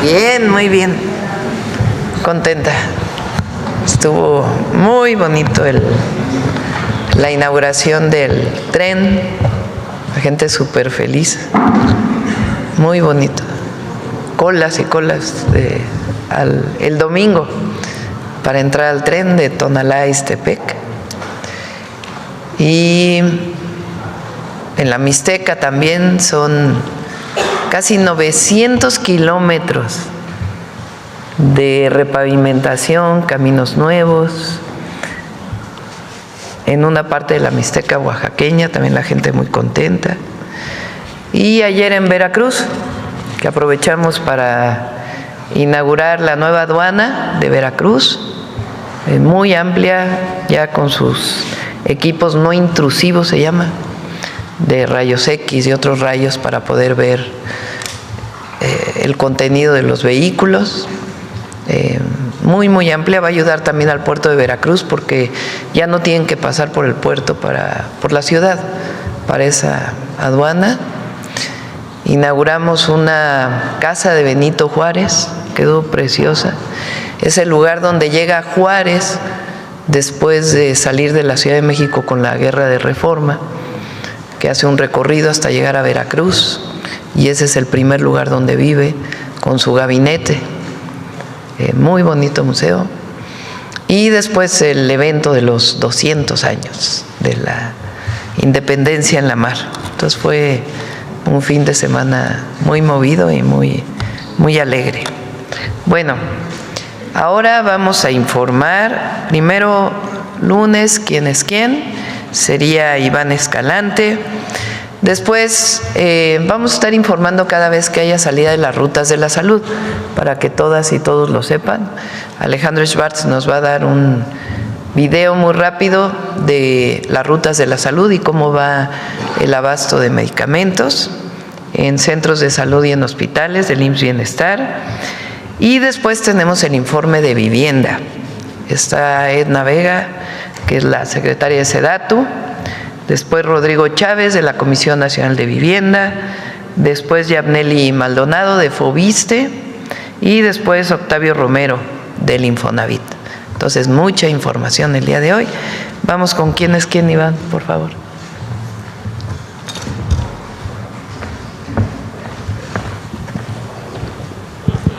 Bien, muy bien. Contenta. Estuvo muy bonito la inauguración del tren. La gente súper feliz. Muy bonito. Colas y colas el domingo para entrar al tren de Tonalá a Ixtepec. Y en la Mixteca también son casi 900 kilómetros de repavimentación, caminos nuevos. En una parte de la Mixteca oaxaqueña también la gente muy contenta. Y ayer en Veracruz, que aprovechamos para inaugurar la nueva aduana de Veracruz, muy amplia, ya con sus equipos no intrusivos, se llama, de rayos X y otros rayos para poder ver el contenido de los vehículos. Muy amplia, va a ayudar también al puerto de Veracruz porque ya no tienen que pasar por el puerto por la ciudad para esa aduana. Inauguramos una casa de Benito Juárez, quedó preciosa. Es el lugar donde llega Juárez después de salir de la Ciudad de México con la Guerra de Reforma, que hace un recorrido hasta llegar a Veracruz, y ese es el primer lugar donde vive con su gabinete. Muy bonito museo. Y después el evento de los 200 años de la independencia en la mar. Entonces fue un fin de semana muy movido y muy alegre. Bueno, ahora vamos a informar. Primero, lunes, ¿quién es quién? Sería Iván Escalante. Después vamos a estar informando cada vez que haya salida de las rutas de la salud, para que todas y todos lo sepan. Alejandro Schwartz nos va a dar un video muy rápido de las rutas de la salud y cómo va el abasto de medicamentos en centros de salud y en hospitales del IMSS Bienestar. Y después tenemos el informe de vivienda. Está Edna Vega, que es la secretaria de SEDATU. Después Rodrigo Chávez, de la Comisión Nacional de Vivienda. Después Yabneli Maldonado, de FOBISTE. Y después Octavio Romero, del Infonavit. Entonces, mucha información el día de hoy. Vamos con quién es quién, Iván, por favor.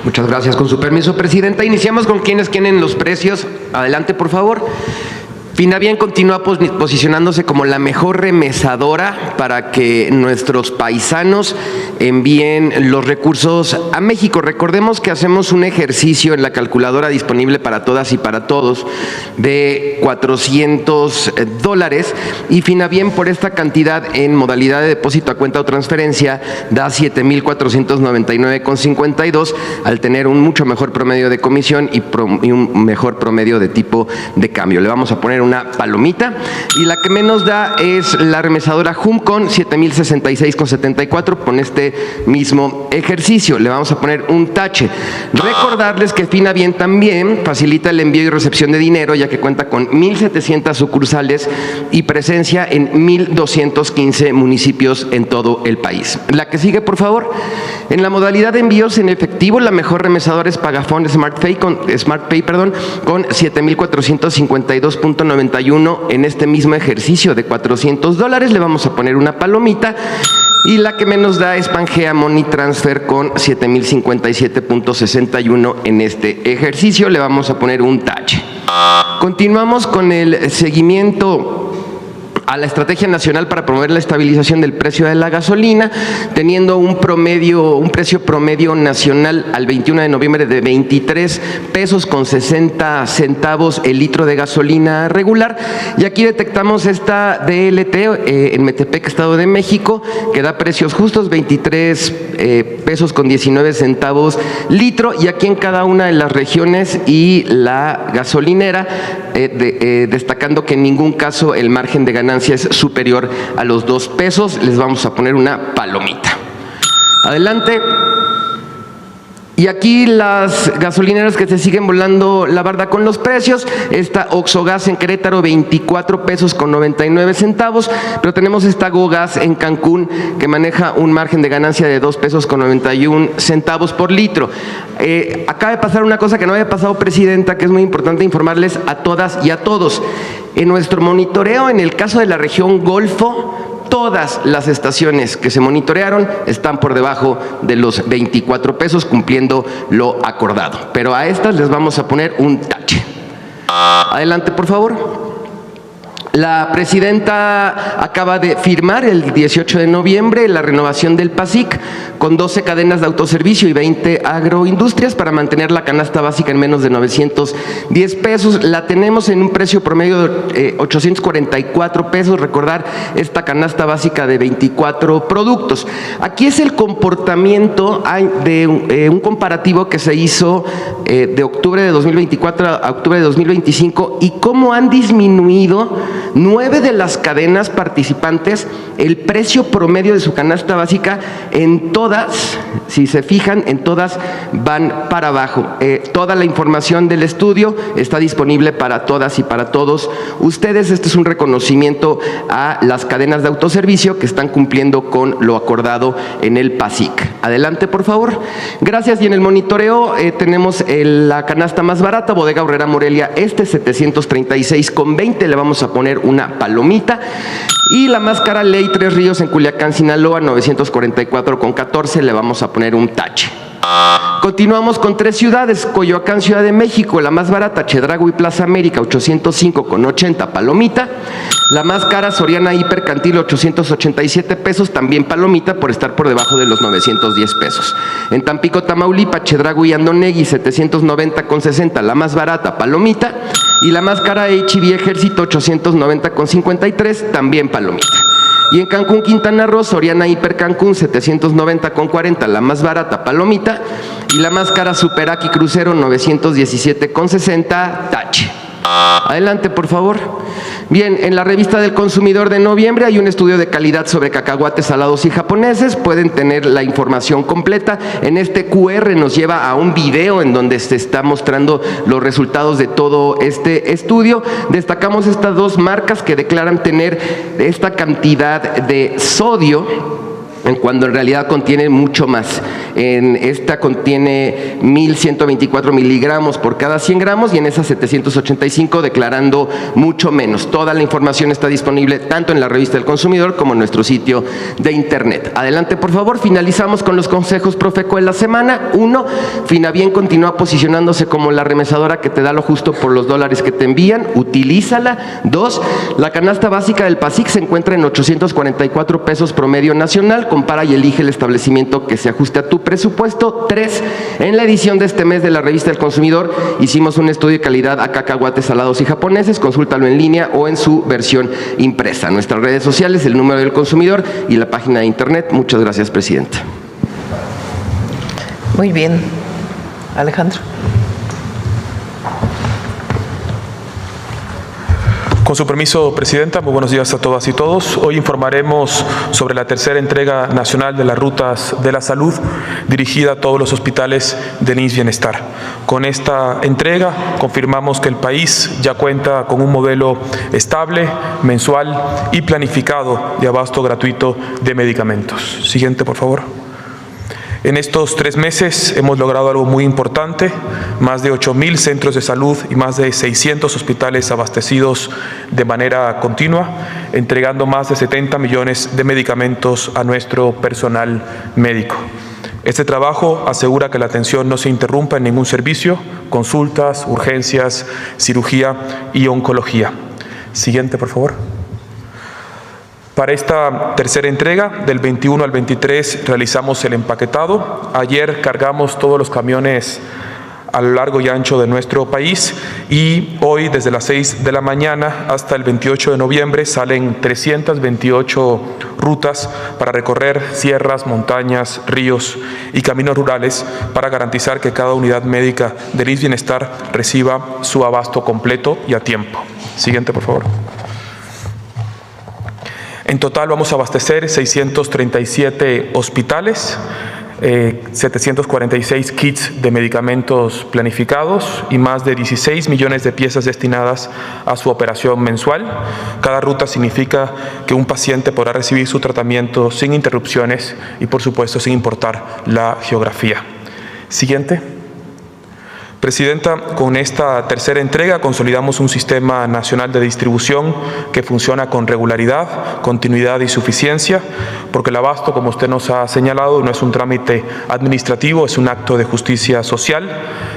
Muchas gracias. Con su permiso, Presidenta, iniciamos con quién es quién en los precios. Adelante, por favor. Finavien continúa posicionándose como la mejor remesadora para que nuestros paisanos envíen los recursos a México. Recordemos que hacemos un ejercicio en la calculadora disponible para todas y para todos de $400 y Finavien por esta cantidad en modalidad de depósito a cuenta o transferencia da 7,499,52 al tener un mucho mejor promedio de comisión y un mejor promedio de tipo de cambio. Le vamos a poner una palomita, y la que menos da es la remesadora Humcon, 7,066,74 con este mismo ejercicio. Le vamos a poner un tache. Recordarles que Finavien también facilita el envío y recepción de dinero, ya que cuenta con 1,700 sucursales y presencia en 1,215 municipios en todo el país. La que sigue, por favor. En la modalidad de envíos en efectivo, la mejor remesadora es Pagafón SmartPay con 7,452,91 en este mismo ejercicio de $400. Le vamos a poner una palomita. Y la que menos da es Pangea Money Transfer con 7,057,61 en este ejercicio. Le vamos a poner un tache. Continuamos con el seguimiento a la Estrategia Nacional para promover la estabilización del precio de la gasolina, teniendo un precio promedio nacional al 21 de noviembre de 23 pesos con 60 centavos el litro de gasolina regular. Y aquí detectamos esta DLT en Metepec, Estado de México, que da precios justos, 23 pesos con 19 centavos litro, y aquí en cada una de las regiones y la gasolinera, destacando que en ningún caso el margen de ganancia es superior a los 2 pesos. Les vamos a poner una palomita. Adelante. Y aquí las gasolineras que se siguen volando la barda con los precios. Esta Oxogas en Querétaro, 24 pesos con 99 centavos, pero tenemos esta GoGas en Cancún que maneja un margen de ganancia de 2 pesos con 91 centavos por litro. Acaba de pasar una cosa que no había pasado, Presidenta, que es muy importante informarles a todas y a todos. En nuestro monitoreo, en el caso de la región Golfo, todas las estaciones que se monitorearon están por debajo de los 24 pesos, cumpliendo lo acordado. Pero a estas les vamos a poner un tache. Adelante, por favor. La presidenta acaba de firmar el 18 de noviembre la renovación del PASIC con 12 cadenas de autoservicio y 20 agroindustrias para mantener la canasta básica en menos de 910 pesos. La tenemos en un precio promedio de 844 pesos. Recordar esta canasta básica de 24 productos. Aquí es el comportamiento de un comparativo que se hizo de octubre de 2024 a octubre de 2025 y cómo han disminuido 9 de las cadenas participantes el precio promedio de su canasta básica. En todas, si se fijan, en todas van para abajo. Toda la información del estudio está disponible para todas y para todos ustedes. Este es un reconocimiento a las cadenas de autoservicio que están cumpliendo con lo acordado en el PASIC. Adelante, por favor. Gracias. Y en el monitoreo tenemos la canasta más barata, Bodega Aurrera Morelia, 736,20, le vamos a poner una palomita. Y la más cara, Ley Tres Ríos en Culiacán, Sinaloa, 944,14, le vamos a poner un tache. Continuamos con 3 ciudades, Coyoacán, Ciudad de México, la más barata, Chedraui Plaza América, 805,80, palomita. La más cara, Soriana Hipercantil, 887 pesos, también palomita por estar por debajo de los 910 pesos. En Tampico, Tamaulipas, Chedraui Andonegui, 790,60, la más barata, palomita. Y la más cara, H-E-B Ejército, 890,53, también palomita. Y en Cancún, Quintana Roo, Soriana Hiper Cancún, 790,40, la más barata, palomita. Y la más cara, Superaqui Crucero, 917,60, tache. Adelante, por favor. Bien, en la revista del Consumidor de noviembre hay un estudio de calidad sobre cacahuates salados y japoneses. Pueden tener la información completa. En este QR nos lleva a un video en donde se está mostrando los resultados de todo este estudio. Destacamos estas 2 marcas que declaran tener esta cantidad de sodio, cuando en realidad contiene mucho más. En esta contiene 1.124 miligramos por cada 100 gramos y en esa 785 declarando mucho menos. Toda la información está disponible tanto en la revista del Consumidor como en nuestro sitio de internet. Adelante, por favor. Finalizamos con los consejos Profeco de la semana. 1, Finabien continúa posicionándose como la remesadora que te da lo justo por los dólares que te envían. Utilízala. 2, la canasta básica del PASIC se encuentra en 844 pesos promedio nacional. Compara y elige el establecimiento que se ajuste a tu presupuesto. 3, en la edición de este mes de la revista del Consumidor hicimos un estudio de calidad a cacahuates salados y japoneses. Consúltalo en línea o en su versión impresa. Nuestras redes sociales, el número del consumidor y la página de internet. Muchas gracias, Presidenta. Muy bien. Alejandro. Con su permiso, Presidenta, muy buenos días a todas y todos. Hoy informaremos sobre la tercera entrega nacional de las rutas de la salud dirigida a todos los hospitales del IMSS Bienestar. Con esta entrega confirmamos que el país ya cuenta con un modelo estable, mensual y planificado de abasto gratuito de medicamentos. Siguiente, por favor. En estos 3 meses hemos logrado algo muy importante, más de 8,000 centros de salud y más de 600 hospitales abastecidos de manera continua, entregando más de 70 millones de medicamentos a nuestro personal médico. Este trabajo asegura que la atención no se interrumpa en ningún servicio, consultas, urgencias, cirugía y oncología. Siguiente, por favor. Para esta tercera entrega, del 21 al 23, realizamos el empaquetado. Ayer cargamos todos los camiones a lo largo y ancho de nuestro país y hoy, desde las 6 de la mañana hasta el 28 de noviembre, salen 328 rutas para recorrer sierras, montañas, ríos y caminos rurales para garantizar que cada unidad médica del IMSS Bienestar reciba su abasto completo y a tiempo. Siguiente, por favor. En total vamos a abastecer 637 hospitales. 746 kits de medicamentos planificados y más de 16 millones de piezas destinadas a su operación mensual. Cada ruta significa que un paciente podrá recibir su tratamiento sin interrupciones y, por supuesto, sin importar la geografía. Siguiente. Presidenta, con esta tercera entrega consolidamos un sistema nacional de distribución que funciona con regularidad, continuidad y suficiencia, porque el abasto, como usted nos ha señalado, no es un trámite administrativo, es un acto de justicia social.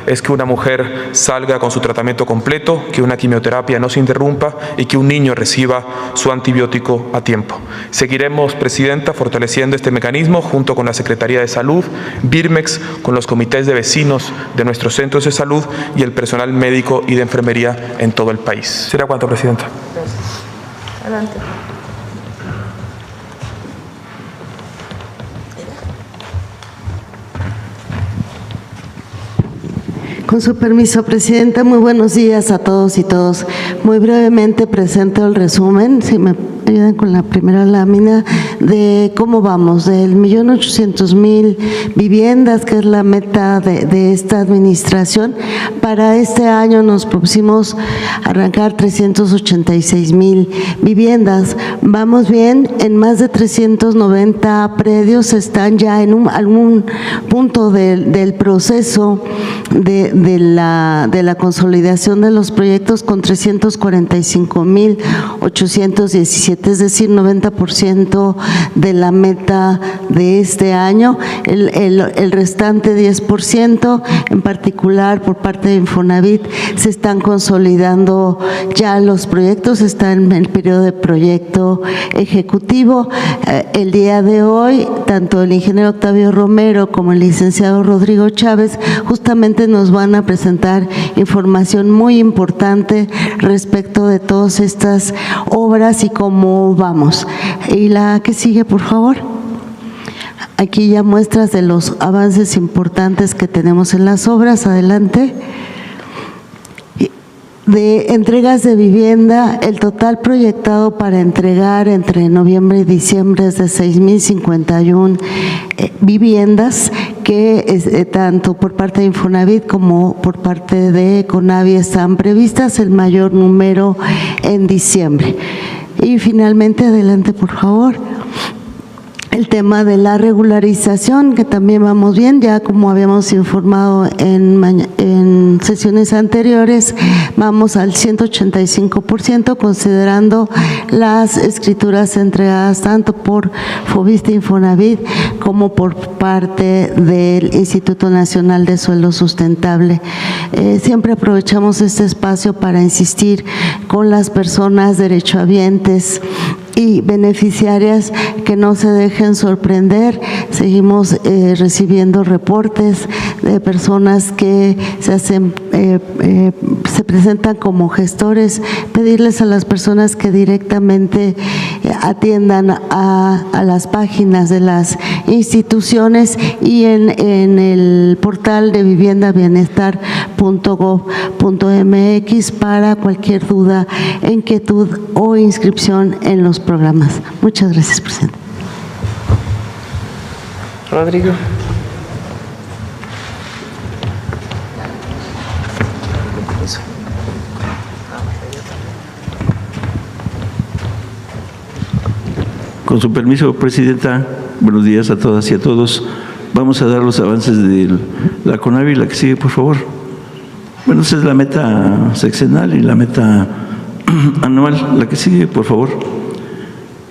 Es que una mujer salga con su tratamiento completo, que una quimioterapia no se interrumpa y que un niño reciba su antibiótico a tiempo. Seguiremos, Presidenta, fortaleciendo este mecanismo junto con la Secretaría de Salud, Birmex, con los comités de vecinos de nuestros centros de salud y el personal médico y de enfermería en todo el país. ¿Será cuánto, Presidenta? Gracias. Adelante. Con su permiso, Presidenta, muy buenos días a todos y todas. Muy brevemente presento el resumen, si me ayudan con la primera lámina, de cómo vamos, del 1.800.000 viviendas, que es la meta de esta administración. Para este año nos propusimos arrancar 386.000 viviendas. Vamos bien, en más de 390 predios están ya en algún punto del proceso de la consolidación de los proyectos, con 345.817, es decir, 90% de la meta de este año. El restante 10%, en particular por parte de Infonavit, se están consolidando ya los proyectos, está en el periodo de proyecto ejecutivo. El día de hoy, tanto el ingeniero Octavio Romero como el licenciado Rodrigo Chávez justamente nos van a presentar información muy importante respecto de todas estas obras y cómo vamos. Y la que sigue, por favor. Aquí ya muestras de los avances importantes que tenemos en las obras. Adelante. De entregas de vivienda, el total proyectado para entregar entre noviembre y diciembre es de 6.051 viviendas, que tanto por parte de Infonavit como por parte de CONAVI están previstas, el mayor número en diciembre. Y finalmente, adelante por favor. El tema de la regularización, que también vamos bien, ya como habíamos informado en sesiones anteriores, vamos al 185%, considerando las escrituras entregadas tanto por Foviste Infonavit como por parte del Instituto Nacional de Suelo Sustentable. Siempre aprovechamos este espacio para insistir con las personas derechohabientes y beneficiarias que no se dejen sorprender. Seguimos recibiendo reportes de personas que se presentan como gestores, pedirles a las personas que directamente atiendan a las páginas de las instituciones y en el portal de viviendabienestar.gov.mx para cualquier duda, inquietud o inscripción en los programas. Muchas gracias, presidente. Rodrigo. Con su permiso, Presidenta, buenos días a todas y a todos. Vamos a dar los avances de la CONAVI, la que sigue, por favor. Bueno, esa es la meta sexenal y la meta anual. La que sigue, por favor.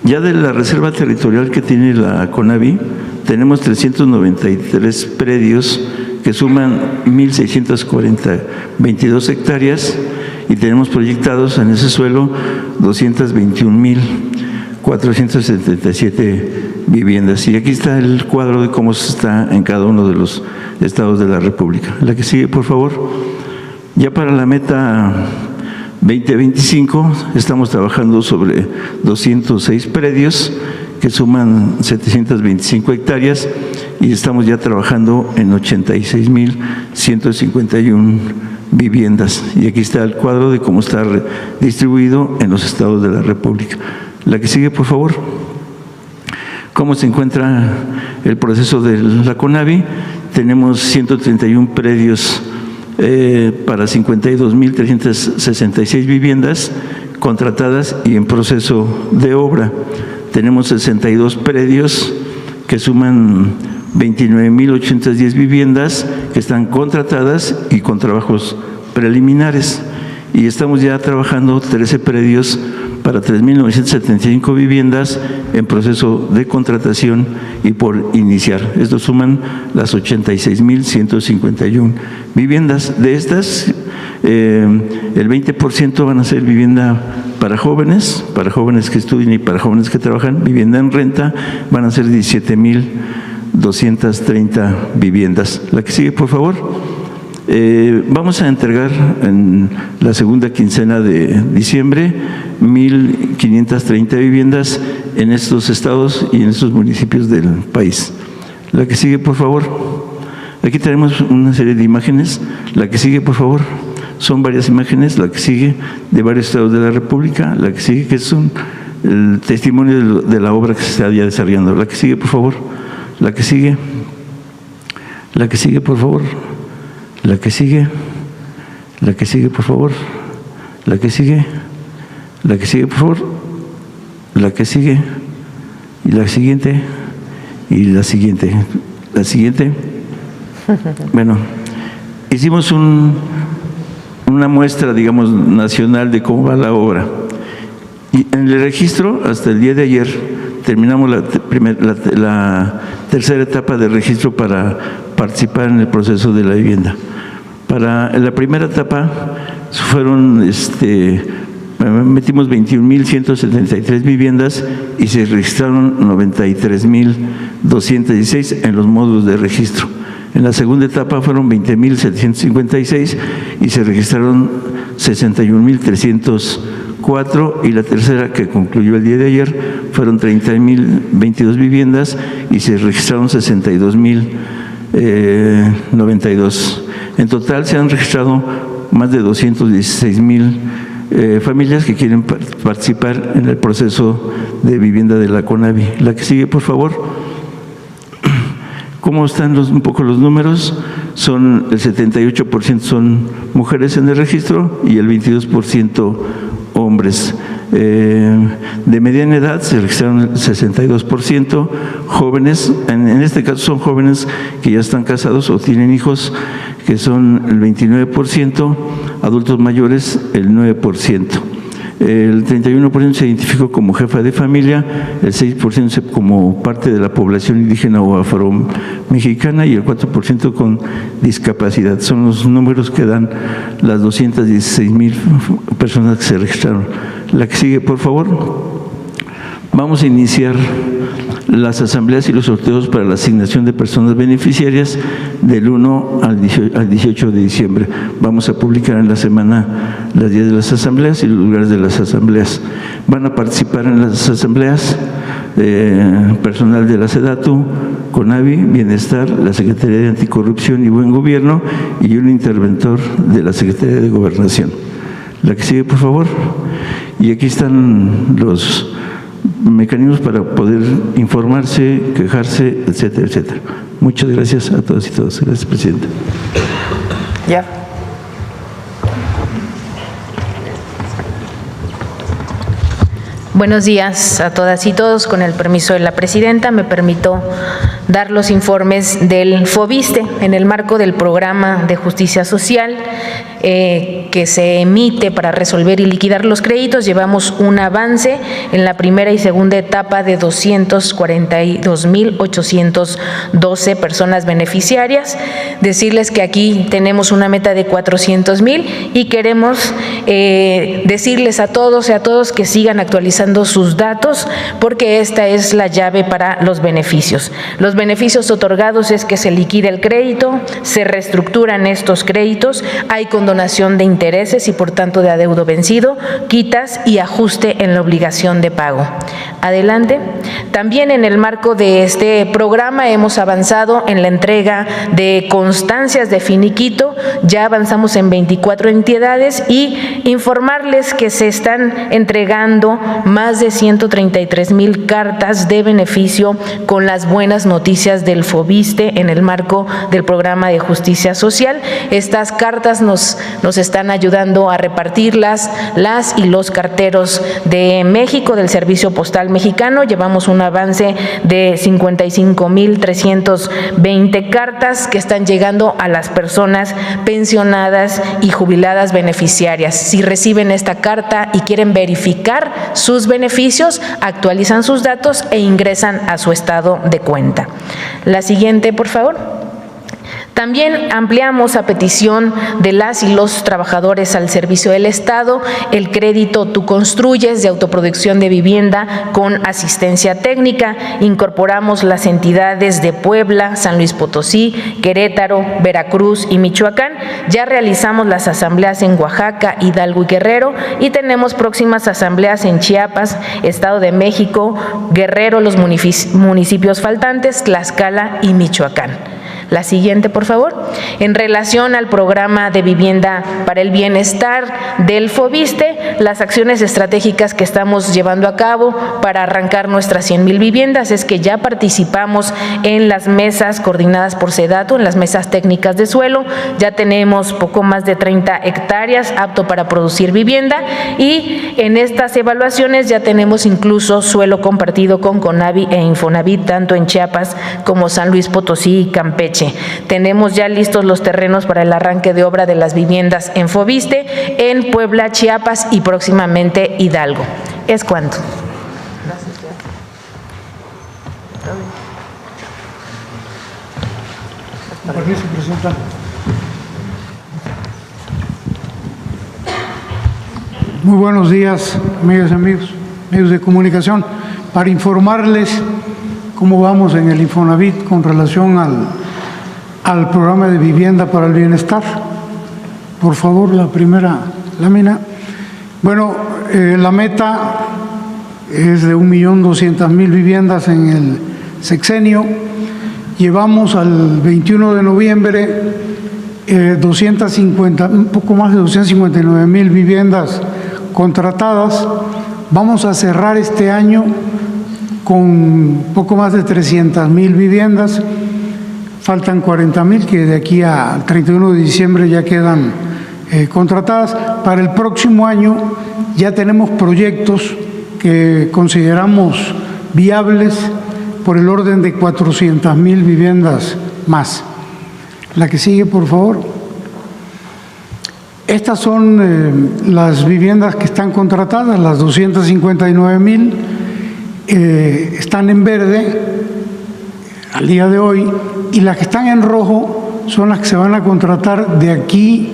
Ya de la reserva territorial que tiene la CONAVI, tenemos 393 predios que suman 1.622 hectáreas y tenemos proyectados en ese suelo 221.477 viviendas. Y aquí está el cuadro de cómo se está en cada uno de los estados de la República. La que sigue, por favor. Ya para la meta 2025 estamos trabajando sobre 206 predios que suman 725 hectáreas y estamos ya trabajando en 86.151 viviendas. Y aquí está el cuadro de cómo está distribuido en los estados de la República. La que sigue, por favor. ¿Cómo se encuentra el proceso de la CONAVI? Tenemos 131 predios para 52.366 viviendas contratadas y en proceso de obra. Tenemos 62 predios que suman 29.810 viviendas que están contratadas y con trabajos preliminares. Y estamos ya trabajando 13 predios para 3.975 viviendas en proceso de contratación y por iniciar. Estos suman las 86.151 viviendas. De estas, el 20% van a ser vivienda para jóvenes que estudien y para jóvenes que trabajan. Vivienda en renta van a ser 17.230 viviendas. La que sigue, por favor. Vamos a entregar en la segunda quincena de diciembre 1.530 viviendas en estos estados y en estos municipios del país. La que sigue, por favor. Aquí tenemos una serie de imágenes. La que sigue, por favor. Son varias imágenes. La que sigue, de varios estados de la República. La que sigue, que es el testimonio de la obra que se está ya desarrollando. La que sigue, por favor. La que sigue. La que sigue, por favor. La que sigue, por favor. La que sigue, por favor. La que sigue, y la siguiente, y la siguiente. La siguiente. Bueno, hicimos una muestra, digamos, nacional de cómo va la obra. Y en el registro, hasta el día de ayer, terminamos la tercera etapa de registro para participar en el proceso de la vivienda. Para la primera etapa fueron, metimos 21.173 viviendas y se registraron 93.216 en los módulos de registro. En la segunda etapa fueron 20.756 y se registraron 61.304, y la tercera, que concluyó el día de ayer, fueron 30.022 viviendas y se registraron 62.092. En total se han registrado más de 216.000 familias que quieren participar en el proceso de vivienda de la CONAVI. La que sigue, por favor. ¿Cómo están un poco los números? El 78% son mujeres en el registro y el 22% hombres. De mediana edad se registraron el 62%, jóvenes, en este caso son jóvenes que ya están casados o tienen hijos, que son el 29%, adultos mayores el 9%. El 31% se identificó como jefa de familia, el 6% como parte de la población indígena o afromexicana y el 4% con discapacidad. Son los números que dan las 216.000 personas que se registraron. La que sigue, por favor. Vamos a iniciar las asambleas y los sorteos para la asignación de personas beneficiarias del 1 al 18 de diciembre. Vamos a publicar en la semana los días de las asambleas y los lugares de las asambleas. Van a participar en las asambleas personal de la SEDATU, CONAVI, Bienestar, la Secretaría de Anticorrupción y Buen Gobierno y un interventor de la Secretaría de Gobernación. La que sigue, por favor. Y aquí están los mecanismos para poder informarse, quejarse, etcétera, etcétera. Muchas gracias a todos y todas. Gracias, presidente. Ya. Buenos días a todas y todos. Con el permiso de la presidenta, me permito dar los informes del FOBISTE en el marco del programa de justicia social que se emite para resolver y liquidar los créditos. Llevamos un avance en la primera y segunda etapa de 242.812 personas beneficiarias. Decirles que aquí tenemos una meta de 400,000 y queremos decirles a todos y a todos que sigan actualizando sus datos, porque esta es la llave para los beneficios. Los beneficios otorgados es que se liquida el crédito, se reestructuran estos créditos, hay condonaciones condonación de intereses y por tanto de adeudo vencido, quitas y ajuste en la obligación de pago. Adelante. También en el marco de este programa hemos avanzado en la entrega de constancias de finiquito, ya avanzamos en 24 entidades y informarles que se están entregando más de 133,000 cartas de beneficio con las buenas noticias del FOBISTE en el marco del programa de justicia social. Estas cartas nos están ayudando a repartirlas las y los carteros de México del Servicio Postal Mexicano. Llevamos un avance de 55,320 cartas que están llegando a las personas pensionadas y jubiladas beneficiarias. Si reciben esta carta y quieren verificar sus beneficios, actualizan sus datos e ingresan a su estado de cuenta. La siguiente, por favor. También ampliamos a petición de las y los trabajadores al servicio del Estado el crédito Tú Construyes de autoproducción de vivienda con asistencia técnica. Incorporamos las entidades de Puebla, San Luis Potosí, Querétaro, Veracruz y Michoacán. Ya realizamos las asambleas en Oaxaca, Hidalgo y Guerrero y tenemos próximas asambleas en Chiapas, Estado de México, Guerrero, los municipios faltantes, Tlaxcala y Michoacán. La siguiente, por favor. En relación al programa de vivienda para el bienestar del FOBISTE, las acciones estratégicas que estamos llevando a cabo para arrancar nuestras 100,000 viviendas es que ya participamos en las mesas coordinadas por SEDATU, en las mesas técnicas de suelo. Ya tenemos poco más de 30 hectáreas apto para producir vivienda y en estas evaluaciones ya tenemos incluso suelo compartido con CONAVI e Infonavit, tanto en Chiapas como San Luis Potosí y Campeche. Tenemos ya listos los terrenos para el arranque de obra de las viviendas en FOBISTE, en Puebla, Chiapas y próximamente Hidalgo. Es cuanto. Permiso, Presidenta. Muy buenos días, amigas y amigos, medios de comunicación. Para informarles cómo vamos en el Infonavit con relación al programa de vivienda para el bienestar. Por favor, la primera lámina. Bueno, la meta es de 1,200,000 viviendas en el sexenio. Llevamos al 21 de noviembre 250, un poco más de 259,000 viviendas contratadas. Vamos a cerrar este año con poco más de 300,000 viviendas. Faltan 40,000 que de aquí al 31 de diciembre ya quedan contratadas. Para el próximo año ya tenemos proyectos que consideramos viables por el orden de 400,000 viviendas más. La que sigue, por favor. Estas son las viviendas que están contratadas, las 259,000 están en verde al día de hoy y las que están en rojo son las que se van a contratar de aquí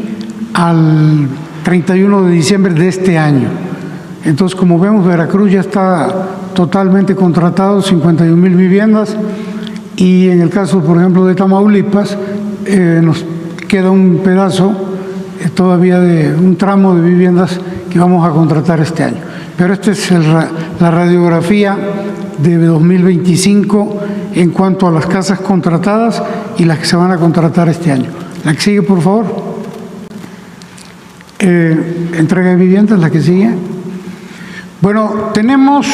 al 31 de diciembre de este año. Entonces, como vemos, Veracruz ya está totalmente contratado, 51,000 viviendas, y en el caso, por ejemplo, de Tamaulipas, nos queda un pedazo todavía de un tramo de viviendas que vamos a contratar este año. Pero esta es la radiografía de 2025 en cuanto a las casas contratadas y las que se van a contratar este año. La que sigue, por favor. Entrega de viviendas, la que sigue. Bueno, tenemos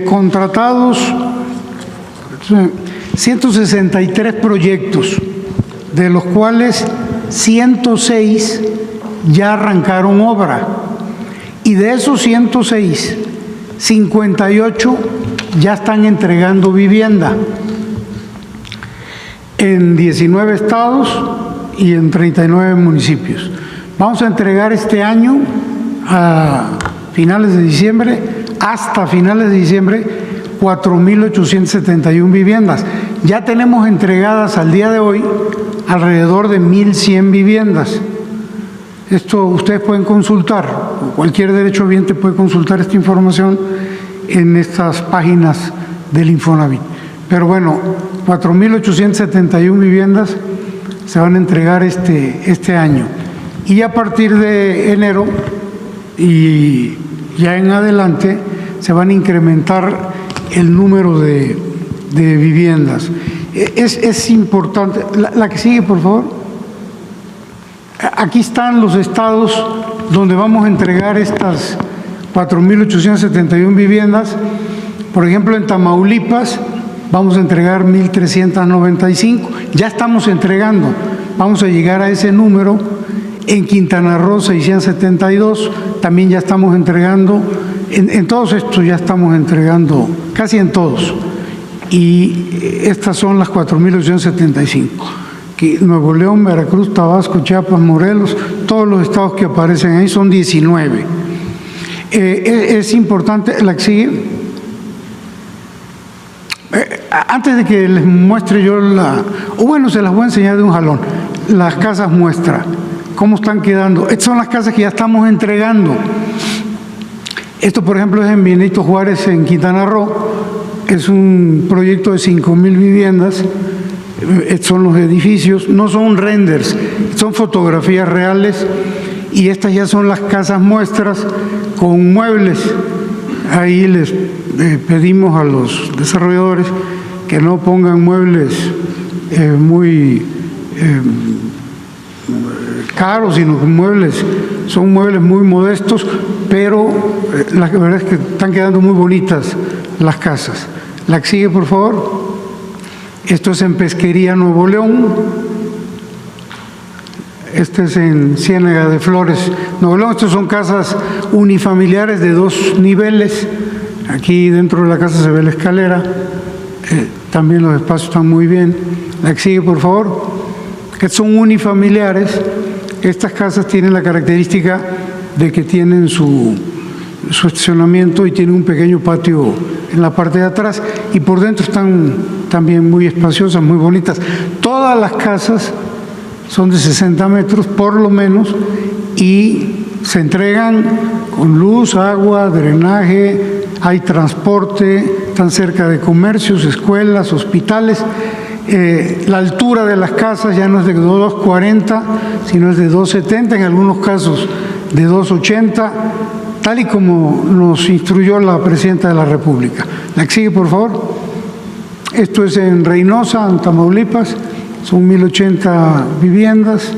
contratados 163 proyectos, de los cuales 106 ya arrancaron obra. Y de esos 106, 58 ya están entregando vivienda en 19 estados y en 39 municipios. Vamos a entregar este año, a finales de diciembre, hasta finales de diciembre, 4,871 viviendas. Ya tenemos entregadas al día de hoy alrededor de 1,100 viviendas. Esto ustedes pueden consultar, cualquier derechohabiente puede consultar esta información en estas páginas del Infonavit. Pero bueno, 4,871 viviendas se van a entregar este año. Y a partir de enero y ya en adelante se van a incrementar el número de viviendas. Es importante. La que sigue, por favor. Aquí están los estados donde vamos a entregar estas 4.871 viviendas. Por ejemplo, en Tamaulipas vamos a entregar 1.395. Ya estamos entregando. Vamos a llegar a ese número. En Quintana Roo, 672. También ya estamos entregando. En todos estos ya estamos entregando, casi en todos. Y estas son las 4.875. Nuevo León, Veracruz, Tabasco, Chiapas, Morelos, todos los estados que aparecen ahí son 19. Es importante, la que sigue. Antes de que les muestre yo se las voy a enseñar de un jalón. Las casas muestra, cómo están quedando. Estas son las casas que ya estamos entregando. Esto, por ejemplo, es en Benito Juárez, en Quintana Roo. Es un proyecto de 5.000 viviendas. Estos son los edificios, no son renders, son fotografías reales, y estas ya son las casas muestras con muebles. Ahí les pedimos a los desarrolladores que no pongan muebles muy caros, sino que son muebles muy modestos, pero la verdad es que están quedando muy bonitas las casas. La que sigue, por favor. Esto es en Pesquería, Nuevo León. Este es en Ciénega de Flores, Nuevo León. Estas son casas unifamiliares de 2 niveles. Aquí dentro de la casa se ve la escalera. También los espacios están muy bien. La que sigue, por favor. Estas son unifamiliares. Estas casas tienen la característica de que tienen su estacionamiento y tienen un pequeño patio en la parte de atrás, y por dentro están también muy espaciosas, muy bonitas. Todas las casas son de 60 metros por lo menos, y se entregan con luz, agua, drenaje, hay transporte, están cerca de comercios, escuelas, hospitales. La altura de las casas ya no es de 2,40, sino es de 2,70, en algunos casos de 2,80, tal y como nos instruyó la Presidenta de la República. La que sigue, por favor. Esto es en Reynosa, en Tamaulipas, son 1.080 viviendas.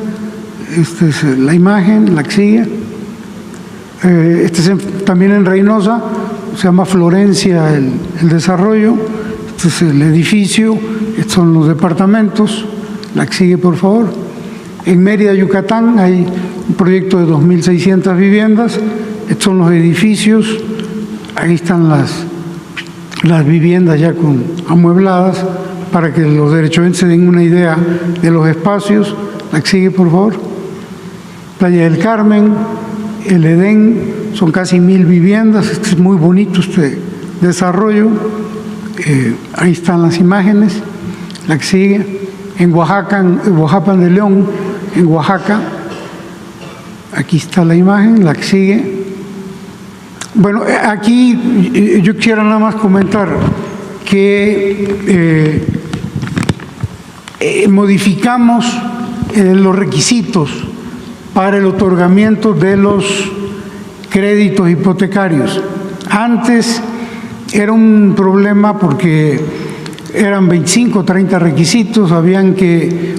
Esta es la imagen, la que sigue. Este es también en Reynosa, se llama Florencia el desarrollo. Este es el edificio, estos son los departamentos. La que sigue, por favor. En Mérida, Yucatán, hay un proyecto de 2.600 viviendas. Estos son los edificios. Ahí están las viviendas ya amuebladas, para que los derechohabientes se den una idea de los espacios. La que sigue, por favor. Playa del Carmen, el Edén, son casi 1.000 viviendas. Este es muy bonito este desarrollo. Ahí están las imágenes. La que sigue. En Oaxaca, en Oaxaca de León, en Oaxaca. Aquí está la imagen. La que sigue. Bueno, aquí yo quisiera nada más comentar que modificamos los requisitos para el otorgamiento de los créditos hipotecarios. Antes era un problema porque eran 25 o 30 requisitos, habían que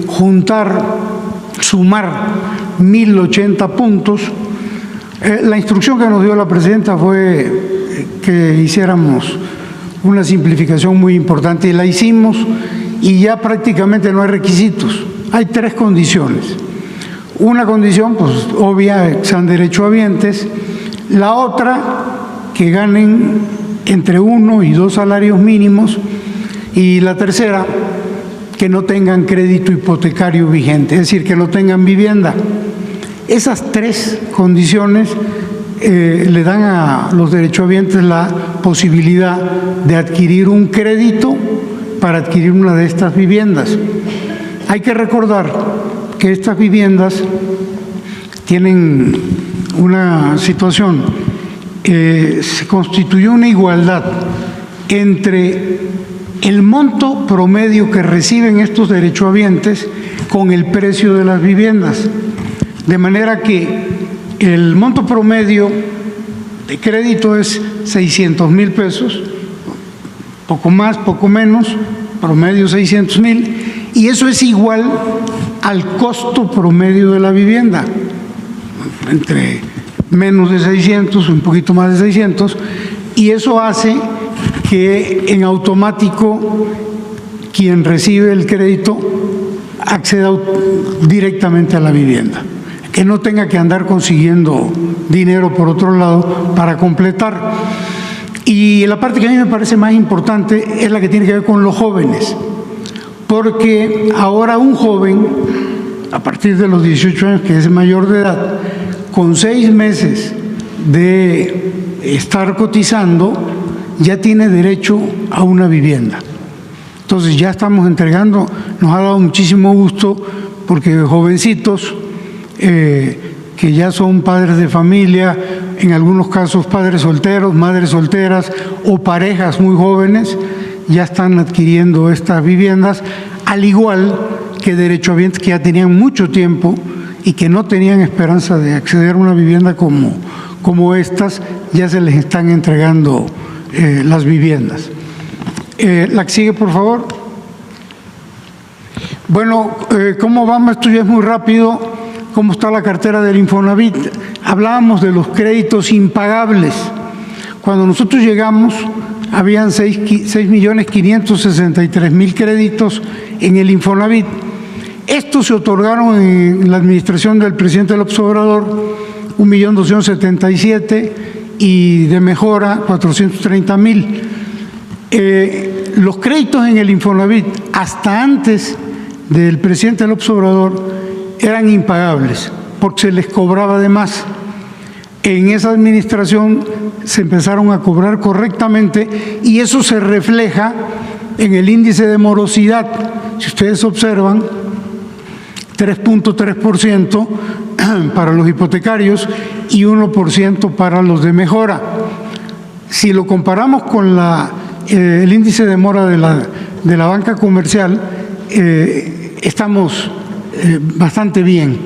sumar 1.080 puntos. La instrucción que nos dio la Presidenta fue que hiciéramos una simplificación muy importante, y la hicimos, y ya prácticamente no hay requisitos. Hay 3 condiciones. Una condición, pues obvia, sean derechohabientes. La otra, que ganen entre 1 y 2 salarios mínimos. Y la tercera, que no tengan crédito hipotecario vigente, es decir, que no tengan vivienda. Esas 3 condiciones le dan a los derechohabientes la posibilidad de adquirir un crédito para adquirir una de estas viviendas. Hay que recordar que estas viviendas tienen una situación, se constituyó una igualdad entre el monto promedio que reciben estos derechohabientes con el precio de las viviendas. De manera que el monto promedio de crédito es 600,000 pesos, poco más, poco menos, promedio 600,000, y eso es igual al costo promedio de la vivienda, entre menos de 600, un poquito más de 600, y eso hace que en automático quien recibe el crédito acceda directamente a la vivienda, que no tenga que andar consiguiendo dinero por otro lado para completar. Y la parte que a mí me parece más importante es la que tiene que ver con los jóvenes, porque ahora un joven, a partir de los 18 años, que es mayor de edad, con 6 meses de estar cotizando, ya tiene derecho a una vivienda. Entonces ya estamos entregando, nos ha dado muchísimo gusto, porque jovencitos que ya son padres de familia, en algunos casos padres solteros, madres solteras o parejas muy jóvenes, ya están adquiriendo estas viviendas, al igual que derechohabientes que ya tenían mucho tiempo y que no tenían esperanza de acceder a una vivienda como estas, ya se les están entregando las viviendas. La que sigue, por favor. Bueno, ¿cómo vamos? Esto ya es muy rápido. ¿Cómo está la cartera del Infonavit? Hablábamos de los créditos impagables. Cuando nosotros llegamos, habían 6.563.000 créditos en el Infonavit. Estos se otorgaron en la administración del presidente López Obrador, 1.277.000, y de mejora 430.000. Los créditos en el Infonavit, hasta antes del presidente López Obrador, eran impagables porque se les cobraba de más. En esa administración se empezaron a cobrar correctamente y eso se refleja en el índice de morosidad. Si ustedes observan, 3.3% para los hipotecarios y 1% para los de mejora. Si lo comparamos con el índice de mora de la banca comercial, estamos bastante bien,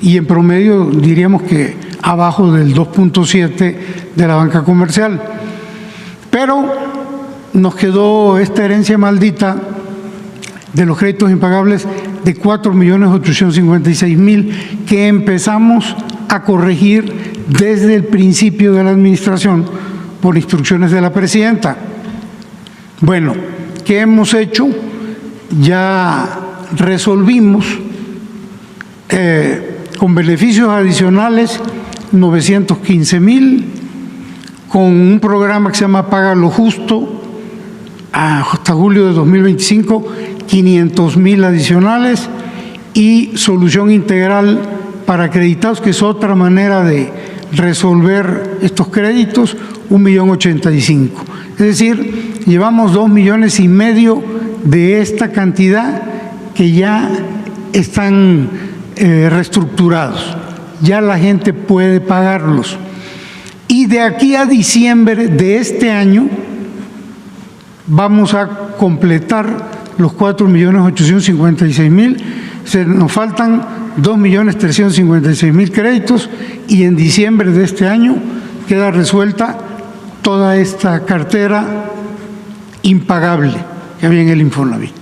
y en promedio diríamos que abajo del 2.7 de la banca comercial. Pero nos quedó esta herencia maldita de los créditos impagables de 4.856.000 que empezamos a corregir desde el principio de la administración por instrucciones de la presidenta. Bueno, ¿qué hemos hecho? Ya resolvimos con beneficios adicionales 915.000, con un programa que se llama Paga lo Justo hasta julio de 2025, 500.000 adicionales, y solución integral para acreditados, que es otra manera de resolver estos créditos, 1.085.000. Es decir, llevamos 2,5 millones de esta cantidad que ya están reestructurados, ya la gente puede pagarlos. Y de aquí a diciembre de este año vamos a completar los 4.856.000, nos faltan 2.356.000 créditos, y en diciembre de este año queda resuelta toda esta cartera impagable que había en el Infonavit.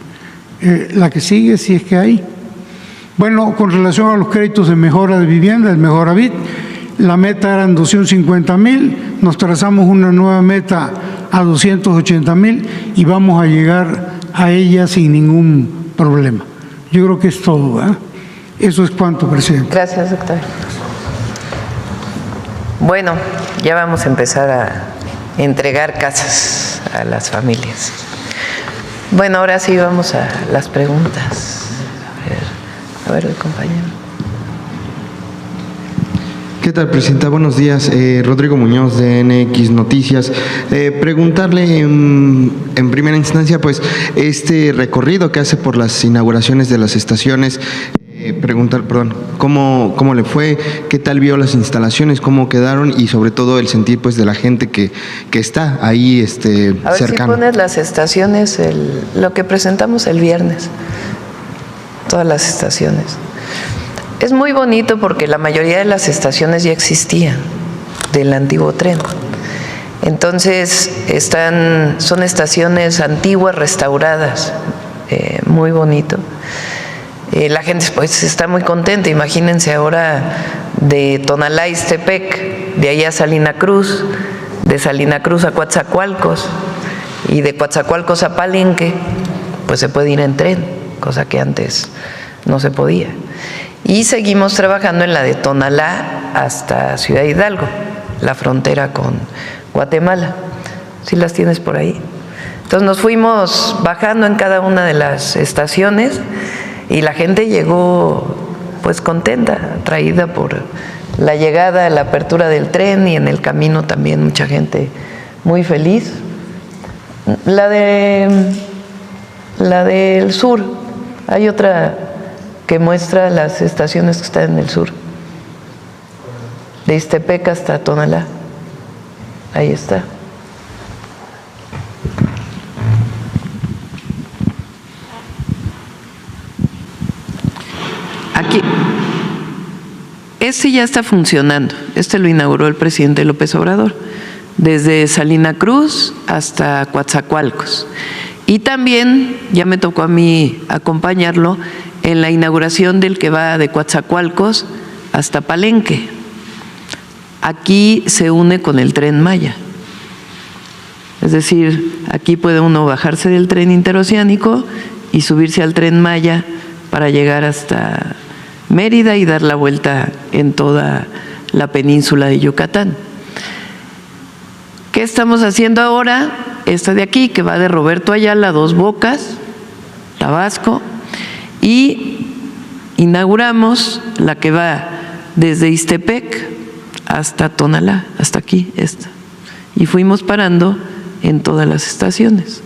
La que sigue, si es que hay. Bueno, con relación a los créditos de mejora de vivienda, el Mejoravit, la meta eran 250.000, nos trazamos una nueva meta a 280.000 y vamos a llegar a ella sin ningún problema. Yo creo que es todo, ¿verdad? Eso es cuanto, presidente. Gracias, doctor. Bueno, ya vamos a empezar a entregar casas a las familias. Bueno, ahora sí vamos a las preguntas. A ver, el compañero. ¿Qué tal, presidenta? Buenos días. Rodrigo Muñoz, de NX Noticias. Preguntarle en primera instancia, pues, este recorrido que hace por las inauguraciones de las estaciones, ¿cómo le fue? ¿Qué tal vio las instalaciones? ¿Cómo quedaron? Y sobre todo el sentir, pues, de la gente que está ahí cercano. A ver si pones las estaciones, lo que presentamos el viernes. Todas las estaciones. Es muy bonito porque la mayoría de las estaciones ya existían del antiguo tren. Entonces son estaciones antiguas restauradas, muy bonito. La gente pues está muy contenta. Imagínense ahora de Tonalá a Ixtepec, de ahí a Salina Cruz, de Salina Cruz a Coatzacoalcos y de Coatzacoalcos a Palenque, pues se puede ir en tren, cosa que antes no se podía. Y seguimos trabajando en la de Tonalá hasta Ciudad Hidalgo, la frontera con Guatemala. ¿Sí las tienes por ahí? Entonces nos fuimos bajando en cada una de las estaciones y la gente llegó pues contenta, atraída por la llegada, la apertura del tren, y en el camino también mucha gente muy feliz. La del sur, hay otra que muestra las estaciones que están en el sur, de Ixtepec hasta Tonalá. Ahí está. Aquí, este ya está funcionando. Este lo inauguró el presidente López Obrador, desde Salina Cruz hasta Coatzacoalcos. Y también ya me tocó a mí acompañarlo en la inauguración del que va de Coatzacoalcos hasta Palenque. Aquí se une con el Tren Maya. Es decir, aquí puede uno bajarse del tren interoceánico y subirse al Tren Maya para llegar hasta Mérida y dar la vuelta en toda la península de Yucatán. ¿Qué estamos haciendo ahora? Esta de aquí, que va de Roberto Ayala a Dos Bocas, Tabasco, y inauguramos la que va desde Ixtepec hasta Tonalá, hasta aquí, esta. Y fuimos parando en todas las estaciones.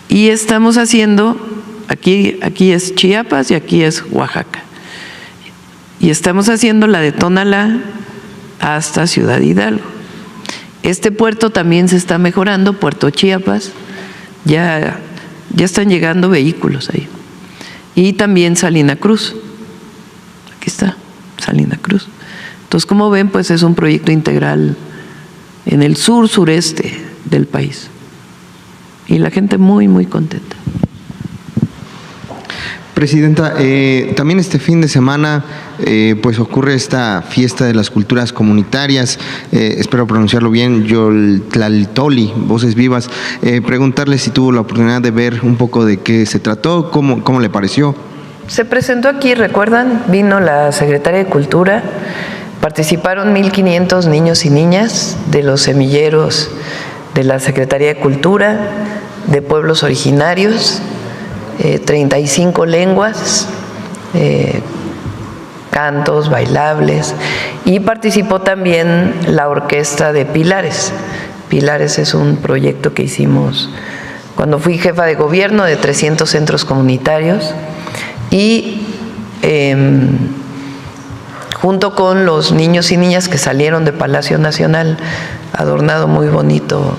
Y estamos haciendo, aquí es Chiapas y aquí es Oaxaca. Y estamos haciendo la de Tonalá hasta Ciudad Hidalgo. Este puerto también se está mejorando, Puerto Chiapas, ya están llegando vehículos ahí. Y también Salina Cruz. Aquí está, Salina Cruz. Entonces, como ven, pues es un proyecto integral en el sur-sureste del país. Y la gente muy, muy contenta. Presidenta, también este fin de semana pues ocurre esta fiesta de las culturas comunitarias, espero pronunciarlo bien, Yoltlaltoli, Voces Vivas. Preguntarle si tuvo la oportunidad de ver un poco de qué se trató, cómo le pareció. Se presentó aquí, ¿recuerdan? Vino la Secretaria de Cultura, participaron 1,500 niños y niñas de los semilleros de la Secretaría de Cultura, de pueblos originarios, 35 lenguas, cantos, bailables, y participó también la orquesta de Pilares. Pilares es un proyecto que hicimos cuando fui jefa de gobierno de 300 centros comunitarios, y junto con los niños y niñas que salieron de Palacio Nacional, adornado muy bonito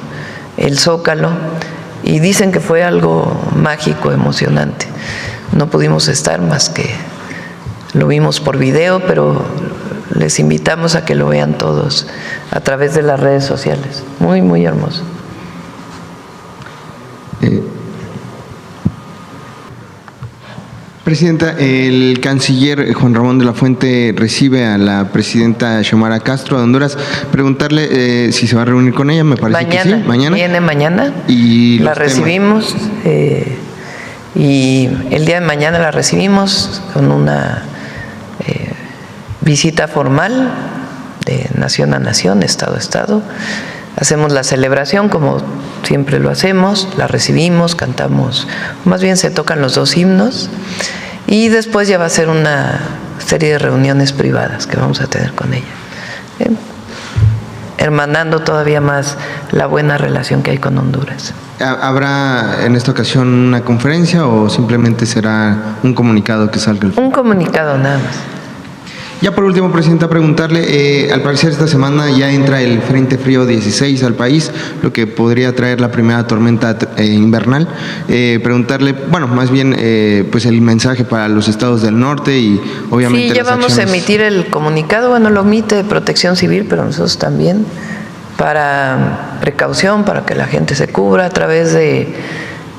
el Zócalo, y dicen que fue algo mágico, emocionante. No pudimos estar más que lo vimos por video, pero les invitamos a que lo vean todos a través de las redes sociales. Muy, muy hermoso. Presidenta, el canciller Juan Ramón de la Fuente recibe a la presidenta Xiomara Castro de Honduras. Preguntarle si se va a reunir con ella, me parece que sí. Mañana. Viene mañana. Y la recibimos y el día de mañana la recibimos con una visita formal de nación a nación, estado a estado. Hacemos la celebración como siempre lo hacemos, la recibimos, cantamos, más bien se tocan los dos himnos, y después ya va a ser una serie de reuniones privadas que vamos a tener con ella, hermanando todavía más la buena relación que hay con Honduras. ¿Habrá en esta ocasión una conferencia o simplemente será un comunicado que salga? Un comunicado nada más. Ya por último, Presidenta, preguntarle, al parecer esta semana ya entra el Frente Frío 16 al país, lo que podría traer la primera tormenta invernal. Preguntarle, bueno, más bien, pues el mensaje para los estados del norte y obviamente sí, ya las vamos acciones. a emitir el comunicado, bueno, lo emite Protección Civil, pero nosotros también, para precaución, para que la gente se cubra a través de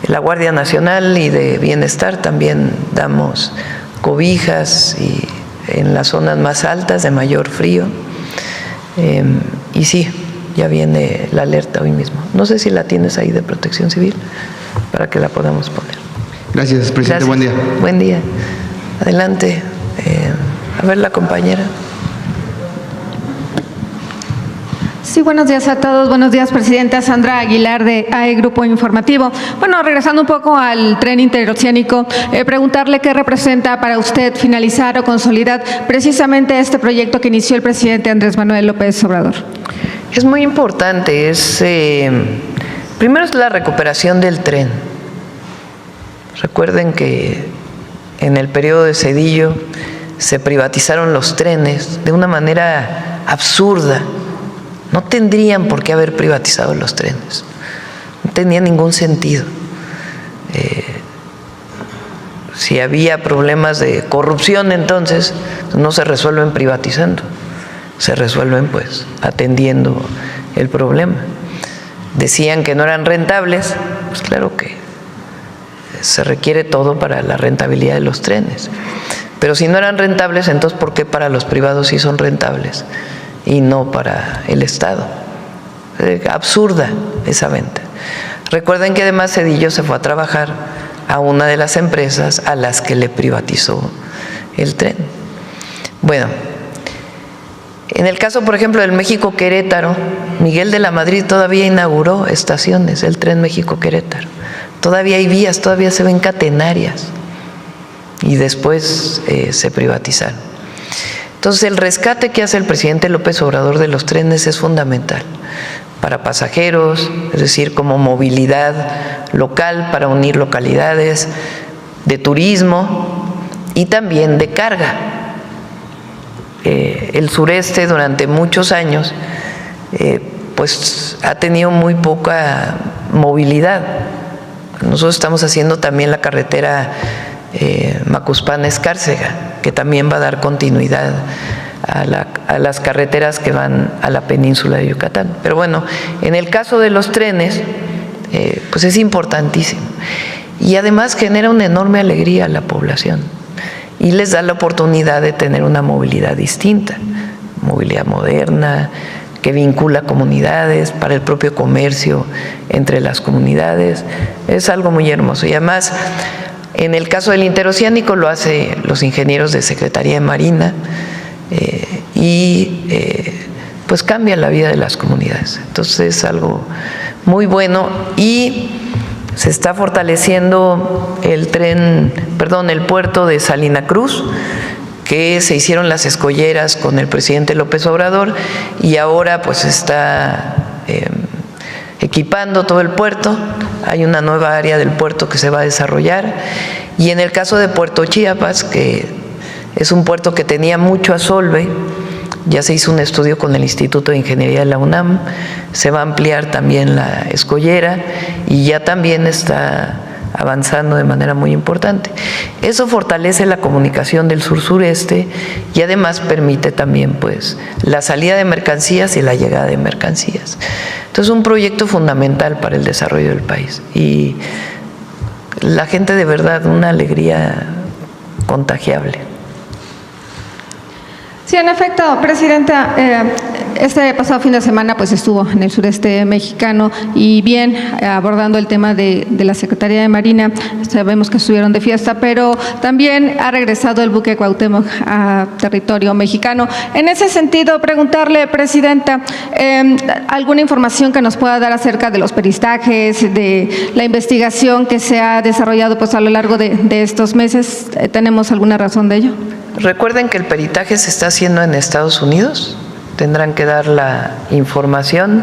la Guardia Nacional y de Bienestar. También damos cobijas y en las zonas más altas de mayor frío. Y sí, ya viene la alerta hoy mismo. No sé si la tienes ahí de Protección Civil para que la podamos poner. Gracias, Presidente. Gracias. Buen día. Buen día. Adelante. A ver, la compañera. Sí, buenos días a todos. Buenos días, Presidenta. Sandra Aguilar, de AE Grupo Informativo. Bueno, regresando un poco al tren interoceánico, preguntarle qué representa para usted finalizar o consolidar precisamente este proyecto que inició el presidente Andrés Manuel López Obrador. Es muy importante. Primero es la recuperación del tren. Recuerden que en el periodo de Zedillo se privatizaron los trenes de una manera absurda. No tendrían por qué haber privatizado los trenes. No tenía ningún sentido. Si había problemas de corrupción, entonces no se resuelven privatizando, se resuelven pues atendiendo el problema. Decían que no eran rentables, pues claro que se requiere todo para la rentabilidad de los trenes. Pero si no eran rentables, entonces ¿por qué para los privados sí son rentables y no para el Estado? Absurda esa venta. Recuerden que además Zedillo se fue a trabajar a una de las empresas a las que le privatizó el tren. Bueno, en el caso, por ejemplo, del México-Querétaro, Miguel de la Madrid todavía inauguró estaciones, el tren México-Querétaro. Todavía hay vías, todavía se ven catenarias y después se privatizaron. Entonces, el rescate que hace el presidente López Obrador de los trenes es fundamental para pasajeros, es decir, como movilidad local para unir localidades, de turismo y también de carga. El sureste durante muchos años pues ha tenido muy poca movilidad. Nosotros estamos haciendo también la carretera Macuspana-Escárcega, que también va a dar continuidad a las carreteras que van a la península de Yucatán. Pero bueno, en el caso de los trenes, pues es importantísimo. Y además genera una enorme alegría a la población y les da la oportunidad de tener una movilidad distinta, movilidad moderna, que vincula comunidades, para el propio comercio entre las comunidades. Es algo muy hermoso. Y además, en el caso del interoceánico lo hacen los ingenieros de Secretaría de Marina pues cambia la vida de las comunidades. Entonces es algo muy bueno y se está fortaleciendo el puerto de Salina Cruz, que se hicieron las escolleras con el presidente López Obrador y ahora pues se está equipando todo el puerto. Hay una nueva área del puerto que se va a desarrollar. Y en el caso de Puerto Chiapas, que es un puerto que tenía mucho asolve, ya se hizo un estudio con el Instituto de Ingeniería de la UNAM, se va a ampliar también la escollera y ya también está avanzando de manera muy importante. Eso fortalece la comunicación del sur-sureste y además permite también pues la salida de mercancías y la llegada de mercancías. Entonces, un proyecto fundamental para el desarrollo del país. Y la gente, de verdad, una alegría contagiable. Sí, en efecto, Presidenta, este pasado fin de semana pues estuvo en el sureste mexicano y bien abordando el tema de la Secretaría de Marina. Sabemos que estuvieron de fiesta, pero también ha regresado el buque Cuauhtémoc a territorio mexicano. En ese sentido, preguntarle, Presidenta, alguna información que nos pueda dar acerca de los peristajes, de la investigación que se ha desarrollado pues a lo largo de estos meses. ¿Tenemos alguna razón de ello? Recuerden que el peritaje se está haciendo en Estados Unidos. Tendrán que dar la información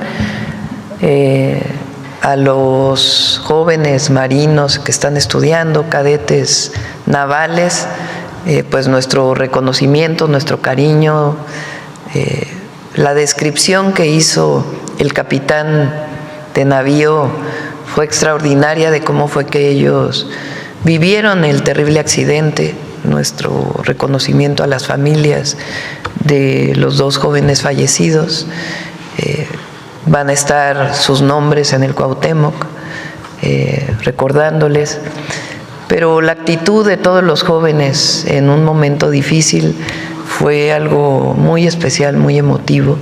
a los jóvenes marinos que están estudiando, cadetes navales, pues nuestro reconocimiento, nuestro cariño, la descripción que hizo el capitán de navío fue extraordinaria de cómo fue que ellos vivieron el terrible accidente. Nuestro reconocimiento a las familias de los 2 jóvenes fallecidos. Van a estar sus nombres en el Cuauhtémoc, recordándoles. Pero la actitud de todos los jóvenes en un momento difícil fue algo muy especial, muy emotivo,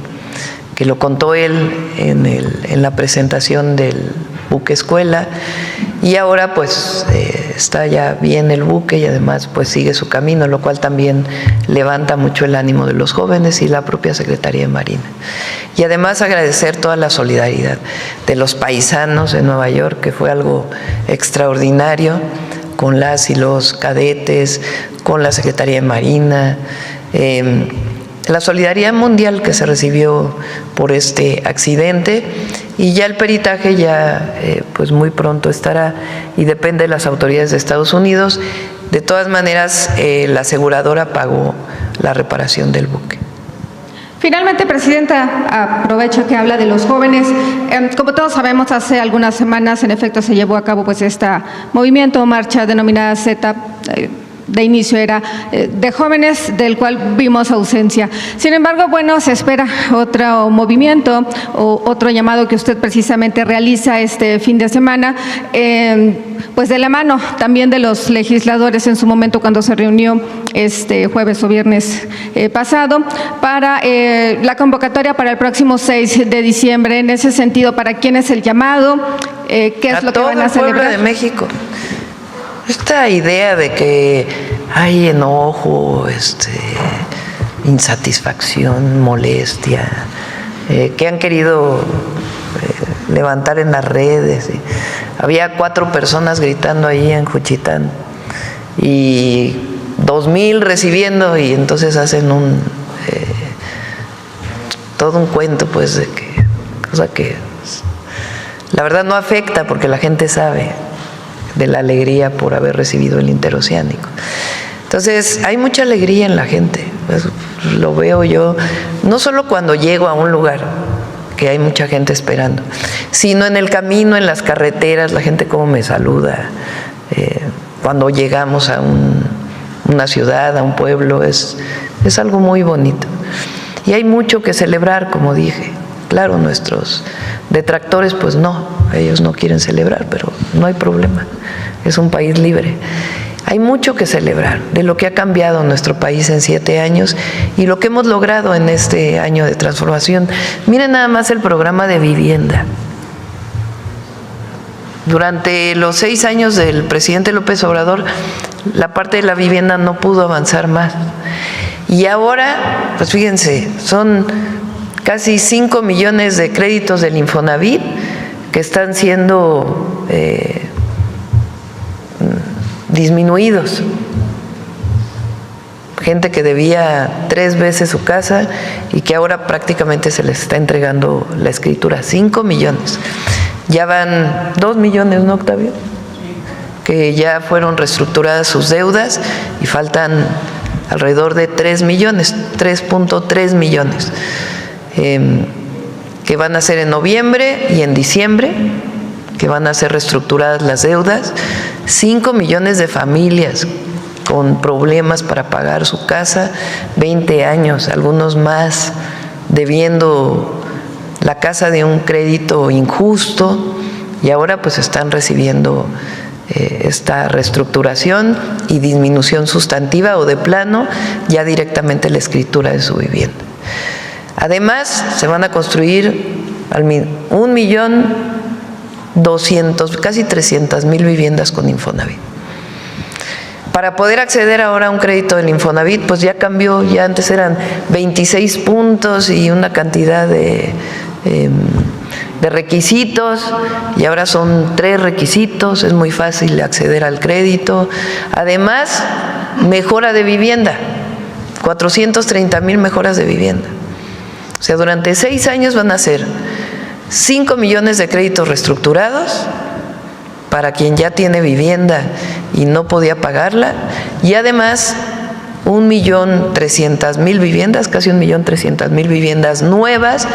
que lo contó él en la presentación del buque escuela, y ahora pues está ya bien el buque y además pues sigue su camino, lo cual también levanta mucho el ánimo de los jóvenes y la propia Secretaría de Marina. Y además agradecer toda la solidaridad de los paisanos de Nueva York, que fue algo extraordinario, con las y los cadetes, con la Secretaría de Marina, la solidaridad mundial que se recibió por este accidente, y ya el peritaje ya pues muy pronto estará y depende de las autoridades de Estados Unidos. De todas maneras, la aseguradora pagó la reparación del buque. Finalmente, Presidenta, aprovecho que habla de los jóvenes. Como todos sabemos, hace algunas semanas, en efecto, se llevó a cabo pues esta movimiento, marcha denominada Z. De inicio era de jóvenes, del cual vimos ausencia. Sin embargo, bueno, se espera otro movimiento o otro llamado que usted precisamente realiza este fin de semana, pues de la mano también de los legisladores en su momento cuando se reunió este jueves o viernes pasado, para la convocatoria para el próximo 6 de diciembre. En ese sentido, ¿para quién es el llamado? ¿Qué es lo que van a celebrar? A todo el pueblo de México. Esta idea de que hay enojo, insatisfacción, molestia, que han querido levantar en las redes. Había 4 personas gritando ahí en Juchitán y 2,000 recibiendo, y entonces hacen todo un cuento, pues, de que, cosa que la verdad no afecta, porque la gente sabe de la alegría por haber recibido el interoceánico. Entonces, hay mucha alegría en la gente, pues, lo veo yo, no solo cuando llego a un lugar, que hay mucha gente esperando, sino en el camino, en las carreteras, la gente cómo me saluda, cuando llegamos a una ciudad, a un pueblo, es algo muy bonito. Y hay mucho que celebrar, como dije. Claro, nuestros detractores, pues no, ellos no quieren celebrar, pero no hay problema, es un país libre. Hay mucho que celebrar de lo que ha cambiado nuestro país en 7 años y lo que hemos logrado en este año de transformación. Miren nada más el programa de vivienda. Durante los 6 años del presidente López Obrador, la parte de la vivienda no pudo avanzar más. Y ahora, pues fíjense, son casi 5 millones de créditos del Infonavit que están siendo disminuidos. Gente que debía 3 veces su casa y que ahora prácticamente se les está entregando la escritura. 5 millones. Ya van 2 millones, ¿no, Octavio? Que ya fueron reestructuradas sus deudas y faltan alrededor de 3 millones, 3.3 millones. Que van a ser en noviembre y en diciembre, que van a ser reestructuradas las deudas. 5 millones de familias con problemas para pagar su casa, 20 años, algunos más, debiendo la casa de un crédito injusto, y ahora pues están recibiendo esta reestructuración y disminución sustantiva o de plano ya directamente la escritura de su vivienda. Además, se van a construir 1.200.000, casi 300.000 viviendas con Infonavit. Para poder acceder ahora a un crédito del Infonavit, pues ya cambió, ya antes eran 26 puntos y una cantidad de requisitos, y ahora son 3 requisitos, es muy fácil acceder al crédito. Además, mejora de vivienda, 430.000 mejoras de vivienda. O sea, durante 6 años van a ser 5 millones de créditos reestructurados para quien ya tiene vivienda y no podía pagarla, y además 1.300.000 viviendas, casi 1.300.000 viviendas nuevas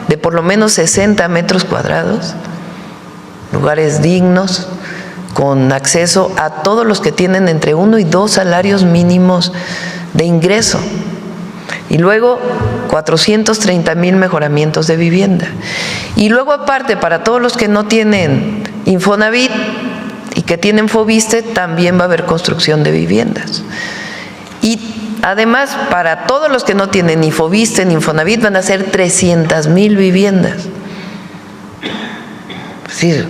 de por lo menos 60 metros cuadrados, lugares dignos, con acceso a todos los que tienen entre 1 y 2 salarios mínimos de ingreso. Y luego 430.000 mejoramientos de vivienda. Y luego aparte, para todos los que no tienen Infonavit y que tienen Foviste, también va a haber construcción de viviendas. Y además, para todos los que no tienen ni Foviste ni Infonavit, van a ser 300.000 viviendas. Es decir,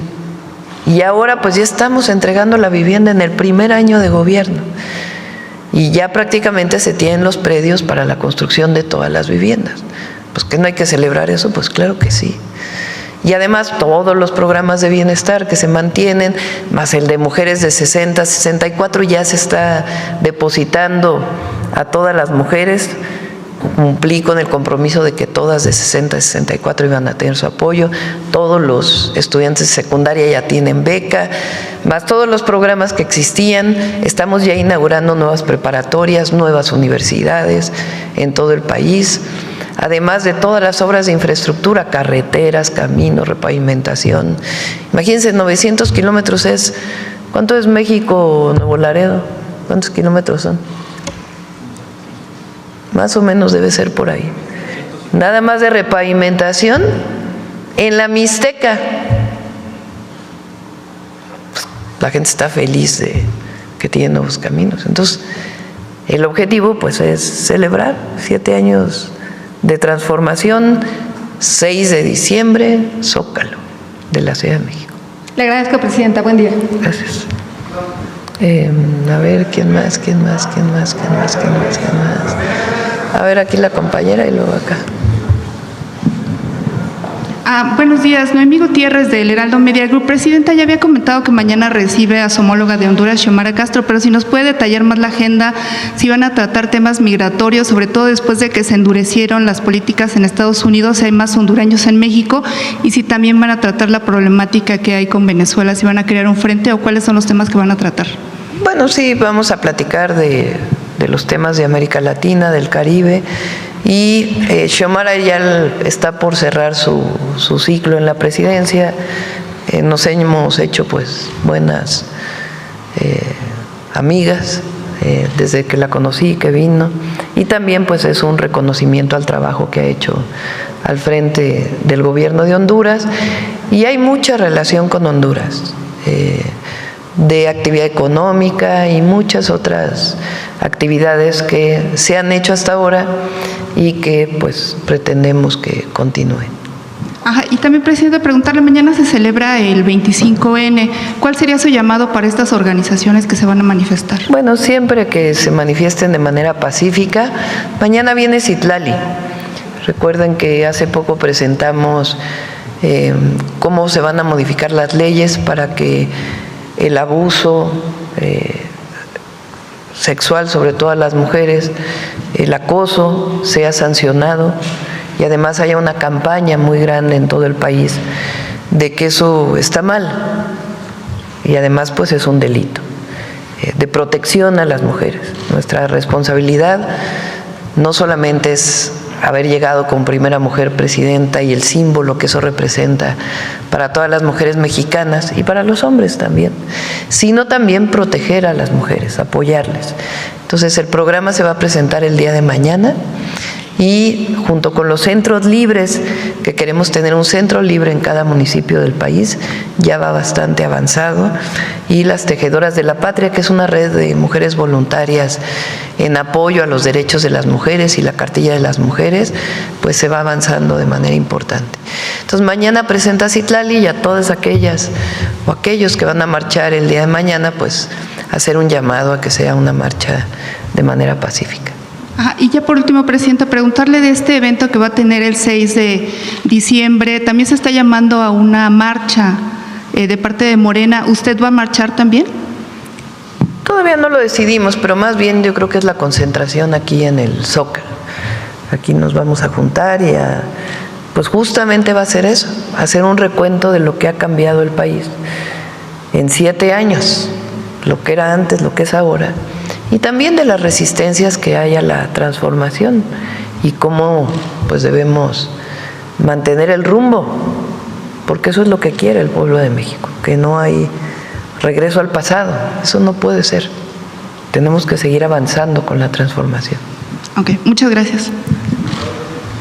y ahora pues ya estamos entregando la vivienda en el primer año de gobierno. Y ya prácticamente se tienen los predios para la construcción de todas las viviendas. Pues que no hay que celebrar eso, pues claro que sí. Y además todos los programas de bienestar que se mantienen, más el de mujeres de 60 a 64, ya se está depositando a todas las mujeres. Cumplí con el compromiso de que todas de 60 a 64 iban a tener su apoyo, todos los estudiantes de secundaria ya tienen beca, más todos los programas que existían. Estamos ya inaugurando nuevas preparatorias, nuevas universidades en todo el país, además de todas las obras de infraestructura, carreteras, caminos, repavimentación. Imagínense, 900 kilómetros es, ¿cuánto es México, Nuevo Laredo? ¿Cuántos kilómetros son? Más o menos debe ser por ahí. Nada más de repavimentación en la Mixteca. La gente está feliz de que tiene nuevos caminos. Entonces, el objetivo pues es celebrar 7 años de transformación. 6 de diciembre, Zócalo de la Ciudad de México. Le agradezco, presidenta. Buen día. Gracias. A ver, ¿quién más? A ver, aquí la compañera y luego acá. Buenos días, Noemí Gutiérrez del Heraldo Media Group. Presidenta, ya había comentado que mañana recibe a su homóloga de Honduras, Xiomara Castro, pero si nos puede detallar más la agenda, si van a tratar temas migratorios, sobre todo después de que se endurecieron las políticas en Estados Unidos, si hay más hondureños en México, y si también van a tratar la problemática que hay con Venezuela, si van a crear un frente o cuáles son los temas que van a tratar. Bueno, sí, vamos a platicar de los temas de América Latina, del Caribe. Y Xiomara ya está por cerrar su ciclo en la presidencia. Nos hemos hecho pues buenas amigas desde que la conocí, que vino, y también pues es un reconocimiento al trabajo que ha hecho al frente del gobierno de Honduras. Y hay mucha relación con Honduras, de actividad económica y muchas otras actividades que se han hecho hasta ahora y que pues pretendemos que continúen. Y también, presidente, preguntarle, mañana se celebra el 25N, ¿cuál sería su llamado para estas organizaciones que se van a manifestar? Bueno, siempre que se manifiesten de manera pacífica. Mañana viene Citlali. Recuerden que hace poco presentamos cómo se van a modificar las leyes para que el abuso sexual, sobre todo a las mujeres, el acoso sea sancionado, y además haya una campaña muy grande en todo el país de que eso está mal y además pues es un delito de protección a las mujeres. Nuestra responsabilidad no solamente es haber llegado como primera mujer presidenta y el símbolo que eso representa para todas las mujeres mexicanas y para los hombres también, sino también proteger a las mujeres, apoyarles. Entonces el programa se va a presentar el día de mañana y junto con los centros libres, que queremos tener un centro libre en cada municipio del país, ya va bastante avanzado, y las Tejedoras de la Patria, que es una red de mujeres voluntarias en apoyo a los derechos de las mujeres y la cartilla de las mujeres, pues se va avanzando de manera importante. Entonces mañana presenta Citlali y a todas aquellas o aquellos que van a marchar el día de mañana, pues hacer un llamado a que sea una marcha de manera pacífica. Y ya por último, presidenta, preguntarle de este evento que va a tener el 6 de diciembre, también se está llamando a una marcha de parte de Morena. ¿Usted va a marchar también? Todavía no lo decidimos, pero más bien yo creo que es la concentración aquí en el Zócalo. Aquí nos vamos a juntar y pues justamente va a ser eso, hacer un recuento de lo que ha cambiado el país en 7 años, lo que era antes, lo que es ahora, y también de las resistencias que hay a la transformación y cómo pues debemos mantener el rumbo, porque eso es lo que quiere el pueblo de México, que no hay regreso al pasado. Eso no puede ser. Tenemos que seguir avanzando con la transformación. Ok, muchas gracias.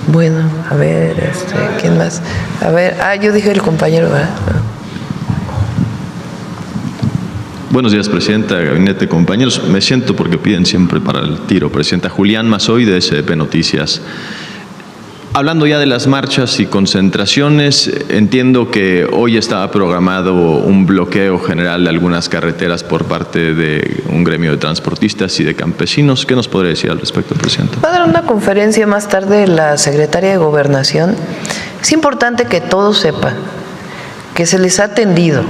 Bueno, a ver, ¿quién más? A ver, yo dije el compañero, ¿verdad? Buenos días, Presidenta, Gabinete, compañeros. Me siento porque piden siempre para el tiro. Presidenta, Julián Mazoy, de SDP Noticias. Hablando ya de las marchas y concentraciones, entiendo que hoy estaba programado un bloqueo general de algunas carreteras por parte de un gremio de transportistas y de campesinos. ¿Qué nos podría decir al respecto, Presidenta? Va a dar una conferencia más tarde la secretaria de Gobernación. Es importante que todos sepan que se les ha atendido.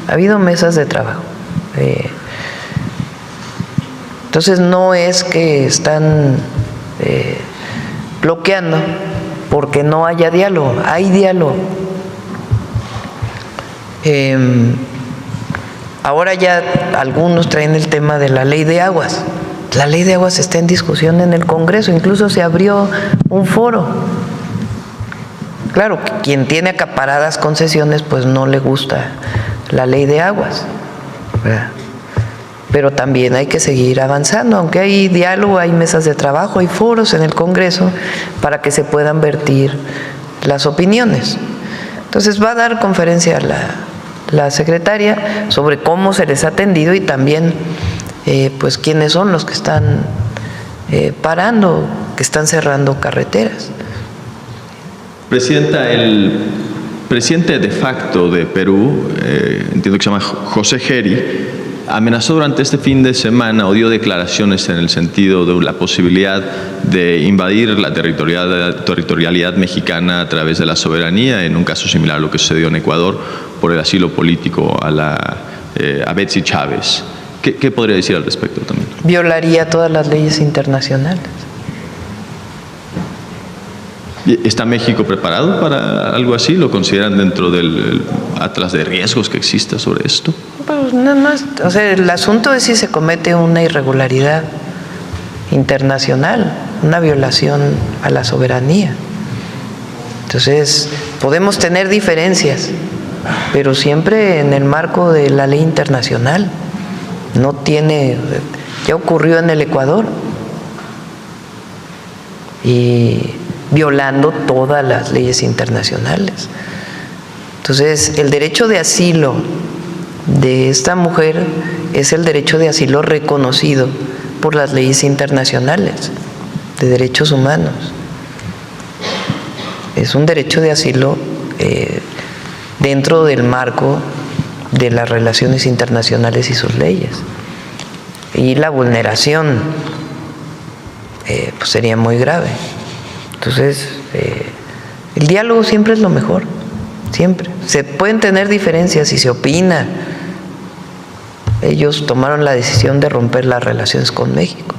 Ha habido mesas de trabajo. Entonces no es que están bloqueando porque no haya diálogo, hay diálogo. Ahora ya algunos traen el tema de la ley de aguas. La ley de aguas está en discusión en el Congreso, incluso se abrió un foro. Claro, quien tiene acaparadas concesiones pues no le gusta la ley de aguas, ¿verdad? Pero también hay que seguir avanzando, aunque hay diálogo, hay mesas de trabajo, hay foros en el Congreso para que se puedan vertir las opiniones. Entonces va a dar conferencia la secretaria sobre cómo se les ha atendido y también pues quiénes son los que están parando, que están cerrando carreteras. Presidenta, el presidente de facto de Perú, entiendo que se llama José Geri, amenazó durante este fin de semana o dio declaraciones en el sentido de la posibilidad de invadir la territorialidad mexicana a través de la soberanía, en un caso similar a lo que sucedió en Ecuador por el asilo político a Betsy Chávez. ¿Qué podría decir al respecto también? Violaría todas las leyes internacionales. ¿Está México preparado para algo así? ¿Lo consideran dentro del atlas de riesgos que exista sobre esto? Pues o sea, el asunto es si se comete una irregularidad internacional, una violación a la soberanía. Entonces, podemos tener diferencias, pero siempre en el marco de la ley internacional. Ya ocurrió en el Ecuador y violando todas las leyes internacionales. Entonces, el derecho de asilo de esta mujer es el derecho de asilo reconocido por las leyes internacionales de derechos humanos. Es un derecho de asilo dentro del marco de las relaciones internacionales y sus leyes. Y la vulneración pues sería muy grave. Entonces, el diálogo siempre es lo mejor, siempre. Se pueden tener diferencias y se opina. Ellos tomaron la decisión de romper las relaciones con México,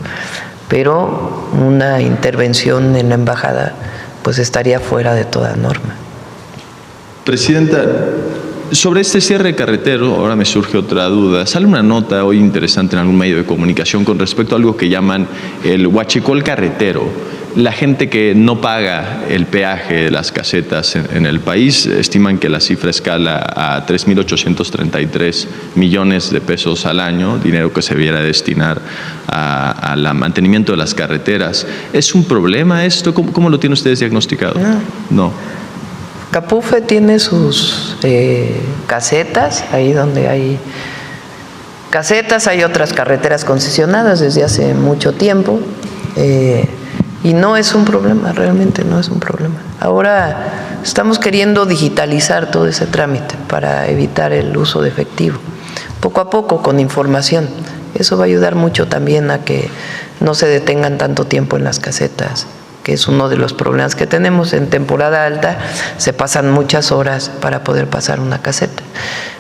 pero una intervención en la embajada pues estaría fuera de toda norma. Presidenta, sobre este cierre carretero, ahora me surge otra duda. Sale una nota hoy interesante en algún medio de comunicación con respecto a algo que llaman el huachicol carretero. La gente que no paga el peaje de las casetas en el país estiman que la cifra escala a 3.833 millones de pesos al año, dinero que se debiera destinar al mantenimiento de las carreteras. ¿Es un problema esto? ¿Cómo lo tienen ustedes diagnosticado? No. Capufe tiene sus casetas, ahí donde hay casetas, hay otras carreteras concesionadas desde hace mucho tiempo. Y no es un problema, realmente no es un problema. Ahora estamos queriendo digitalizar todo ese trámite para evitar el uso de efectivo, poco a poco, con información. Eso va a ayudar mucho también a que no se detengan tanto tiempo en las casetas, que es uno de los problemas que tenemos. En temporada alta se pasan muchas horas para poder pasar una caseta.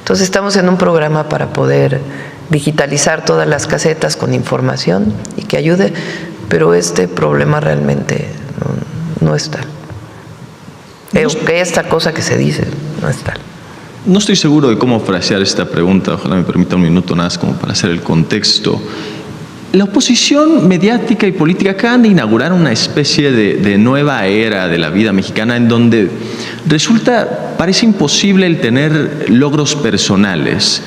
Entonces estamos en un programa para poder digitalizar todas las casetas con información y que ayude. Pero este problema realmente no es tal. Que esta cosa que se dice no es tal. No estoy seguro de cómo frasear esta pregunta. Ojalá me permita un minuto nada más como para hacer el contexto. La oposición mediática y política acaban de inaugurar una especie de nueva era de la vida mexicana en donde parece imposible el tener logros personales.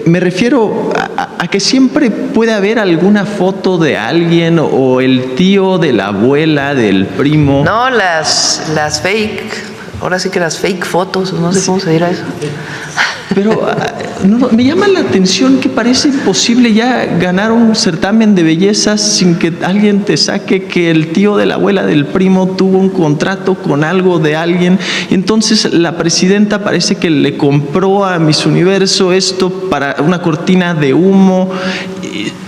Me refiero a que siempre puede haber alguna foto de alguien o el tío de la abuela, del primo. No, las fake, ahora sí que las fake fotos, no sé cómo se dirá eso. Pero me llama la atención que parece imposible ya ganar un certamen de belleza sin que alguien te saque que el tío de la abuela del primo tuvo un contrato con algo de alguien. Y entonces la presidenta parece que le compró a Miss Universo esto para una cortina de humo.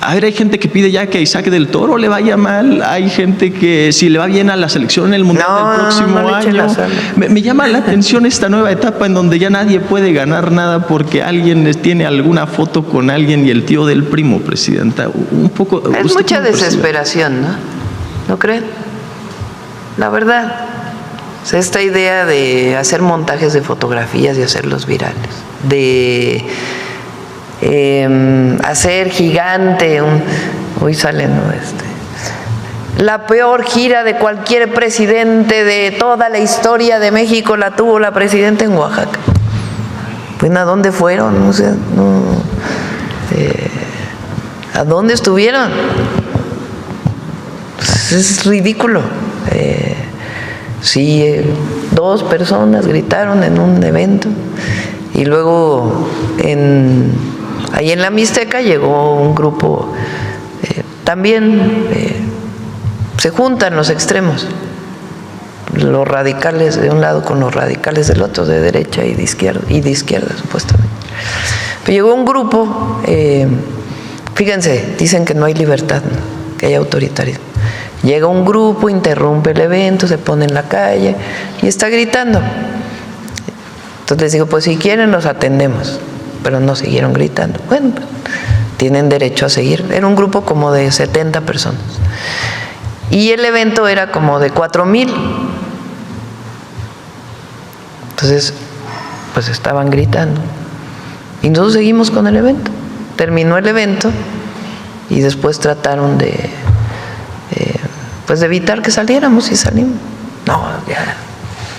A ver, hay gente que pide ya que a Isaac del Toro le vaya mal, hay gente que si le va bien a la selección en el Mundial del próximo año. Me llama la atención esta nueva etapa en donde ya nadie puede ganar nada porque alguien tiene alguna foto con alguien y el tío del primo, presidenta. Un poco. Es mucha desesperación, ¿no? ¿No creen? La verdad. O sea, esta idea de hacer montajes de fotografías y hacerlos virales, de hacer gigante hoy sale, ¿no? La peor gira de cualquier presidente de toda la historia de México la tuvo la presidenta en Oaxaca. Pues ¿a dónde fueron? O sea, ¿a dónde estuvieron? Pues es ridículo. Sí, 2 personas gritaron en un evento y luego ahí en la Mixteca llegó un grupo, también se juntan los extremos, los radicales de un lado con los radicales del otro, de derecha y de izquierda supuestamente. Pero llegó un grupo, fíjense, dicen que no hay libertad, ¿no? Que hay autoritarismo. Llega un grupo, interrumpe el evento, se pone en la calle y está gritando. Entonces les digo, pues si quieren los atendemos, pero no siguieron gritando. Bueno, pues, tienen derecho a seguir. Era un grupo como de 70 personas. Y el evento era como de 4,000. Entonces, pues estaban gritando. Y nosotros seguimos con el evento. Terminó el evento y después trataron de evitar que saliéramos y salimos. No, ya,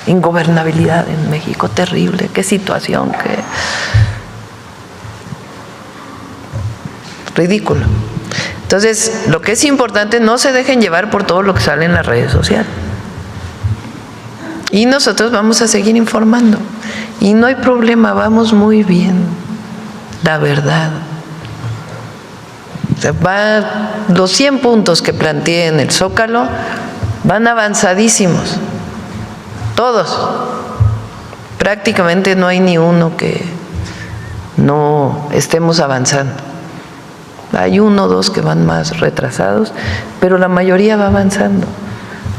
ingobernabilidad en México, terrible, qué situación, qué ridículo. Entonces, lo que es importante, no se dejen llevar por todo lo que sale en las redes sociales. Y nosotros vamos a seguir informando. Y no hay problema, vamos muy bien, la verdad. O sea, los 100 puntos que planteé en el Zócalo van avanzadísimos. Todos. Prácticamente no hay ni uno que no estemos avanzando. Hay 1 o 2 que van más retrasados, pero la mayoría va avanzando.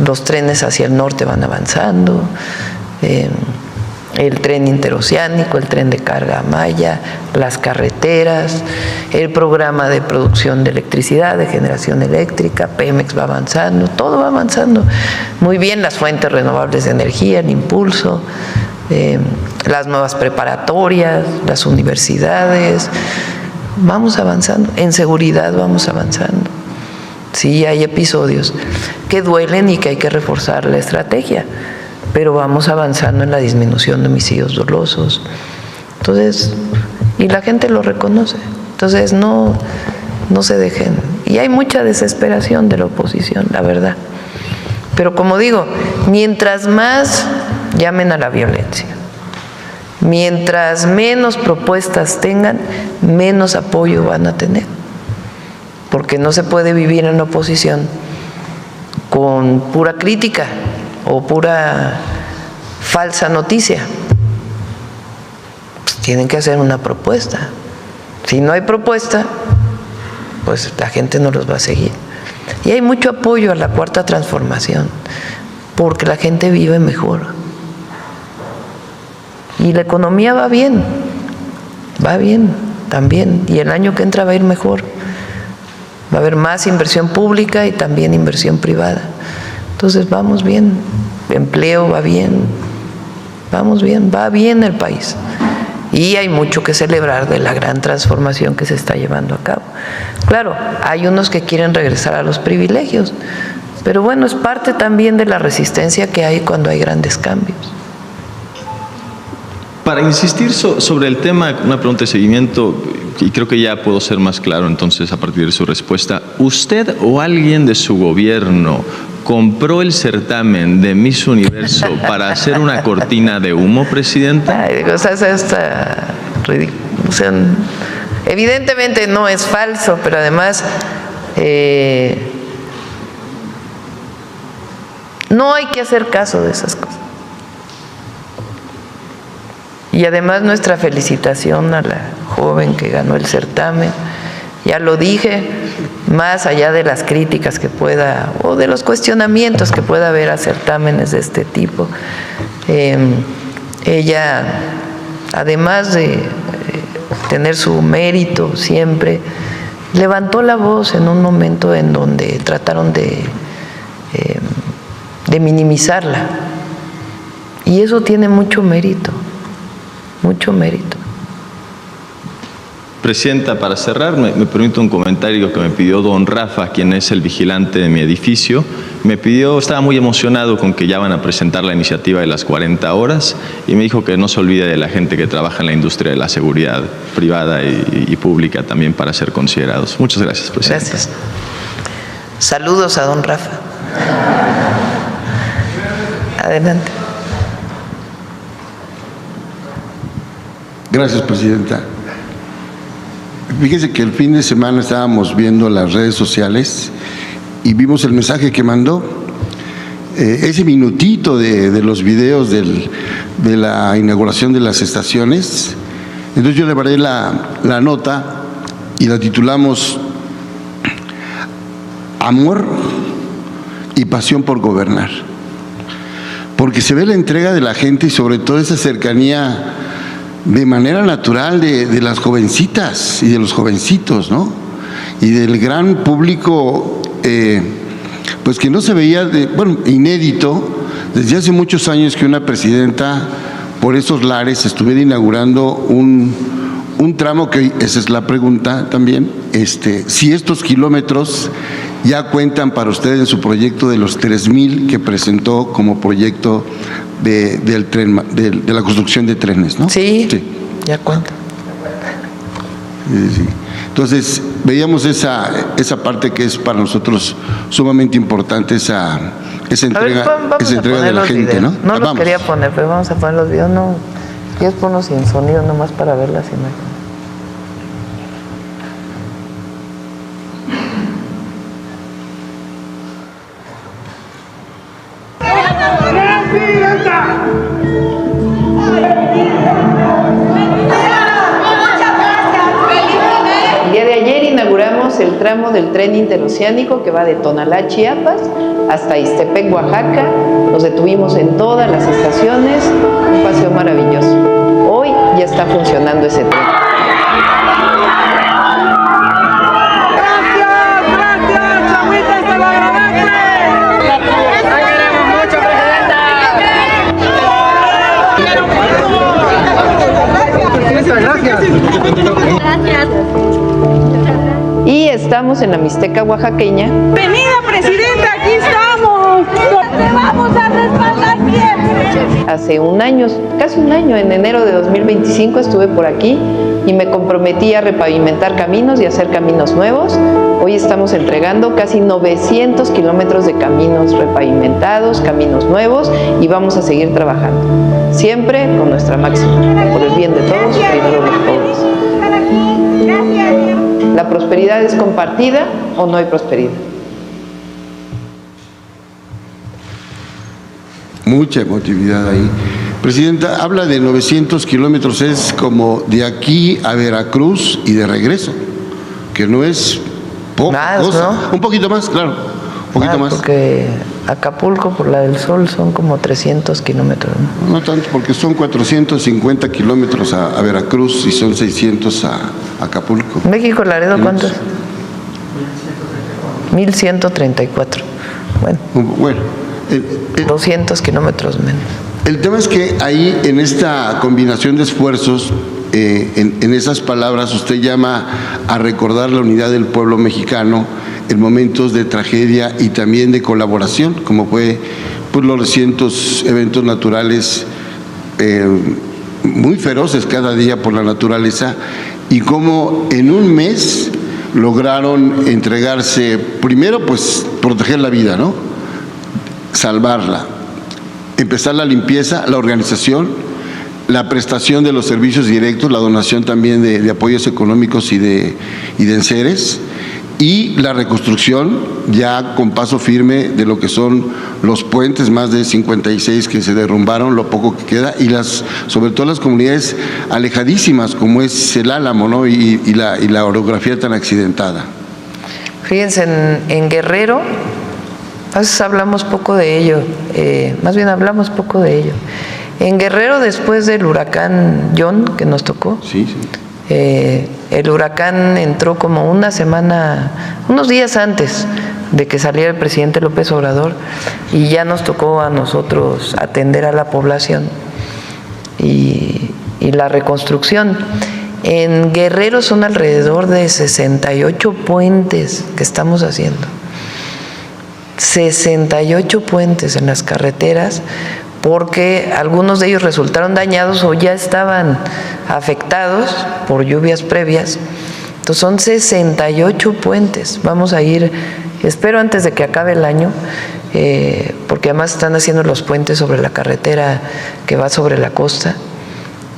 Los trenes hacia el norte van avanzando, el tren interoceánico, el tren de carga Maya, las carreteras, el programa de producción de electricidad, de generación eléctrica, Pemex va avanzando, todo va avanzando. Muy bien, las fuentes renovables de energía, el impulso, las nuevas preparatorias, las universidades, vamos avanzando. En seguridad vamos avanzando. Sí, hay episodios que duelen y que hay que reforzar la estrategia, pero vamos avanzando en la disminución de homicidios dolosos. Entonces, y la gente lo reconoce. Entonces, no se dejen. Y hay mucha desesperación de la oposición, la verdad. Pero como digo, mientras más llamen a la violencia, mientras menos propuestas tengan, menos apoyo van a tener. Porque no se puede vivir en la oposición con pura crítica o pura falsa noticia. Pues tienen que hacer una propuesta. Si no hay propuesta, pues la gente no los va a seguir. Y hay mucho apoyo a la Cuarta Transformación, porque la gente vive mejor. Y la economía va bien también. Y el año que entra va a ir mejor. Va a haber más inversión pública y también inversión privada. Entonces vamos bien, empleo va bien, vamos bien, va bien el país. Y hay mucho que celebrar de la gran transformación que se está llevando a cabo. Claro, hay unos que quieren regresar a los privilegios, pero bueno, es parte también de la resistencia que hay cuando hay grandes cambios. Para insistir sobre el tema, una pregunta de seguimiento, y creo que ya puedo ser más claro entonces a partir de su respuesta. ¿Usted o alguien de su gobierno compró el certamen de Miss Universo para hacer una cortina de humo, Presidenta? Ay, o sea, está ridículo. O sea, evidentemente no es falso, pero además no hay que hacer caso de esas cosas. Y además nuestra felicitación a la joven que ganó el certamen. Ya lo dije, más allá de las críticas que pueda o de los cuestionamientos que pueda haber a certámenes de este tipo, ella, además de tener su mérito siempre, levantó la voz en un momento en donde trataron de minimizarla. Y eso tiene mucho mérito, mucho mérito. Presidenta, para cerrar, me permito un comentario que me pidió don Rafa, quien es el vigilante de mi edificio. Me pidió, estaba muy emocionado con que ya van a presentar la iniciativa de las 40 horas y me dijo que no se olvide de la gente que trabaja en la industria de la seguridad privada y pública también para ser considerados. Muchas gracias, Presidenta. Gracias. Saludos a don Rafa. Adelante. Gracias, Presidenta. Fíjese que el fin de semana estábamos viendo las redes sociales y vimos el mensaje que mandó. Ese minutito de los videos de la inauguración de las estaciones. Entonces yo le preparé la nota y la titulamos Amor y pasión por gobernar. Porque se ve la entrega de la gente y sobre todo esa cercanía de manera natural de las jovencitas y de los jovencitos, ¿no? Y del gran público, pues que no se veía, inédito, desde hace muchos años que una presidenta por esos lares estuviera inaugurando un tramo que, esa es la pregunta también, si estos kilómetros ya cuentan para usted en su proyecto de los 3,000 que presentó como proyecto del tren, de la construcción de trenes, ¿no? Sí, ya cuenta. Sí. Entonces, veíamos esa parte que es para nosotros sumamente importante, esa entrega, de la gente, videos. ¿no? No los quería poner, pero vamos a poner los videos. No, quieres ponerlos sin sonido nomás para ver las imágenes. El día de ayer inauguramos el tramo del tren interoceánico que va de Tonalá, Chiapas, hasta Ixtepec, Oaxaca. Nos detuvimos en todas las estaciones, un paseo maravilloso. Hoy ya está funcionando ese tren. Y estamos en la Mixteca oaxaqueña. ¡Venida, Presidenta! ¡Aquí estamos! ¡Te vamos a respaldar siempre! Hace un año, casi un año, en enero de 2025 estuve por aquí y me comprometí a repavimentar caminos y hacer caminos nuevos. Hoy estamos entregando casi 900 kilómetros de caminos repavimentados, caminos nuevos, y vamos a seguir trabajando. Siempre con nuestra máxima, por el bien de todos, primero los pobres. ¿La prosperidad es compartida o no hay prosperidad? Mucha emotividad ahí. Presidenta, habla de 900 kilómetros, es como de aquí a Veracruz y de regreso, que no es poca cosa. ¿No? Un poquito más, claro, un poquito más. Porque Acapulco, por la del Sol, son como 300 kilómetros. No tanto, porque son 450 kilómetros a Veracruz y son 600 a Acapulco. México, Laredo, ¿cuánto es? 1134. Bueno. 200 kilómetros menos. El tema es que ahí, en esta combinación de esfuerzos, en esas palabras usted llama a recordar la unidad del pueblo mexicano en momentos de tragedia y también de colaboración, como fue pues, los recientes eventos naturales muy feroces cada día por la naturaleza, y cómo en un mes lograron entregarse, primero pues proteger la vida, ¿no? Salvarla, empezar la limpieza, la organización, la prestación de los servicios directos, la donación también de apoyos económicos y de enseres, y la reconstrucción ya con paso firme de lo que son los puentes, más de 56 que se derrumbaron, lo poco que queda, y sobre todo las comunidades alejadísimas como es el Álamo, ¿no? y la orografía tan accidentada. Fíjense, en Guerrero, a veces hablamos poco de ello, más bien hablamos poco de ello. En Guerrero, después del huracán John, que nos tocó, sí. El huracán entró como una semana, unos días antes de que saliera el presidente López Obrador, y ya nos tocó a nosotros atender a la población y la reconstrucción. En Guerrero son alrededor de 68 puentes que estamos haciendo. 68 puentes en las carreteras, porque algunos de ellos resultaron dañados o ya estaban afectados por lluvias previas. Entonces son 68 puentes. Vamos a ir, espero antes de que acabe el año, porque además están haciendo los puentes sobre la carretera que va sobre la costa,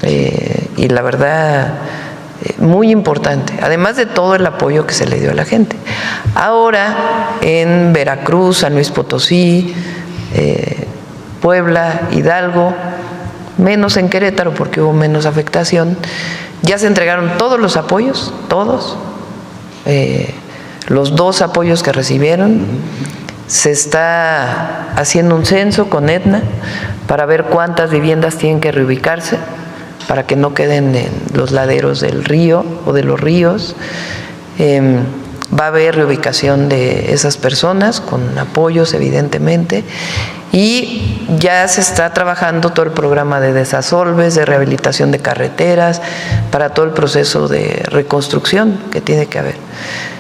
y la verdad, muy importante, además de todo el apoyo que se le dio a la gente. Ahora en Veracruz, San Luis Potosí, Puebla, Hidalgo, menos en Querétaro porque hubo menos afectación, ya se entregaron todos los apoyos, todos, los 2 apoyos que recibieron. Se está haciendo un censo con Aetna para ver cuántas viviendas tienen que reubicarse para que no queden en los laderos del río o de los ríos. Va a haber reubicación de esas personas con apoyos, evidentemente, y ya se está trabajando todo el programa de desasolves, de rehabilitación de carreteras, para todo el proceso de reconstrucción que tiene que haber.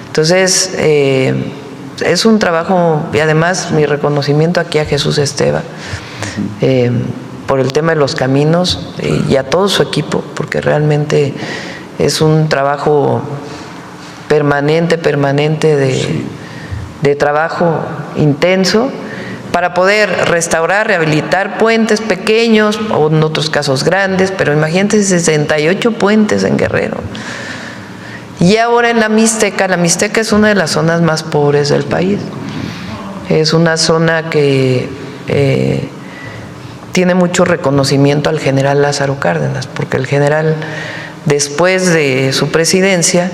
Entonces, es un trabajo, y además mi reconocimiento aquí a Jesús Esteva, por el tema de los caminos, y a todo su equipo, porque realmente es un trabajo permanente de trabajo intenso para poder restaurar, rehabilitar puentes pequeños o en otros casos grandes, pero imagínense 68 puentes en Guerrero. Y ahora en la Mixteca es una de las zonas más pobres del país. Es una zona que tiene mucho reconocimiento al general Lázaro Cárdenas, porque el general, después de su presidencia,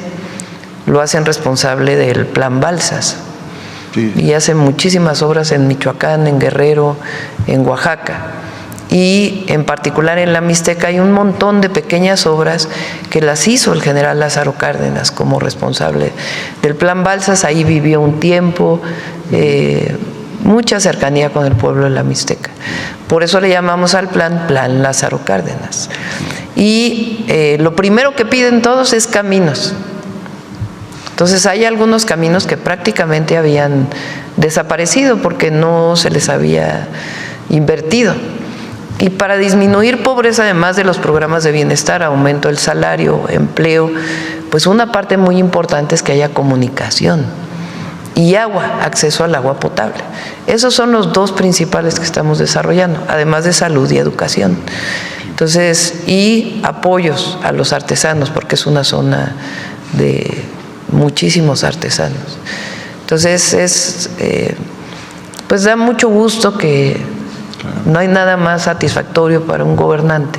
lo hacen responsable del Plan Balsas. Sí. Y hace muchísimas obras en Michoacán, en Guerrero, en Oaxaca. Y en particular en la Mixteca hay un montón de pequeñas obras que las hizo el general Lázaro Cárdenas como responsable del Plan Balsas. Ahí vivió un tiempo, mucha cercanía con el pueblo de la Mixteca. Por eso le llamamos al Plan Lázaro Cárdenas. Y lo primero que piden todos es caminos. Entonces hay algunos caminos que prácticamente habían desaparecido porque no se les había invertido. Y para disminuir pobreza, además de los programas de bienestar, aumento del salario, empleo, pues una parte muy importante es que haya comunicación y agua, acceso al agua potable. Esos son los 2 principales que estamos desarrollando, además de salud y educación. Entonces, y apoyos a los artesanos, porque es una zona de muchísimos artesanos. Entonces, pues da mucho gusto que no hay nada más satisfactorio para un gobernante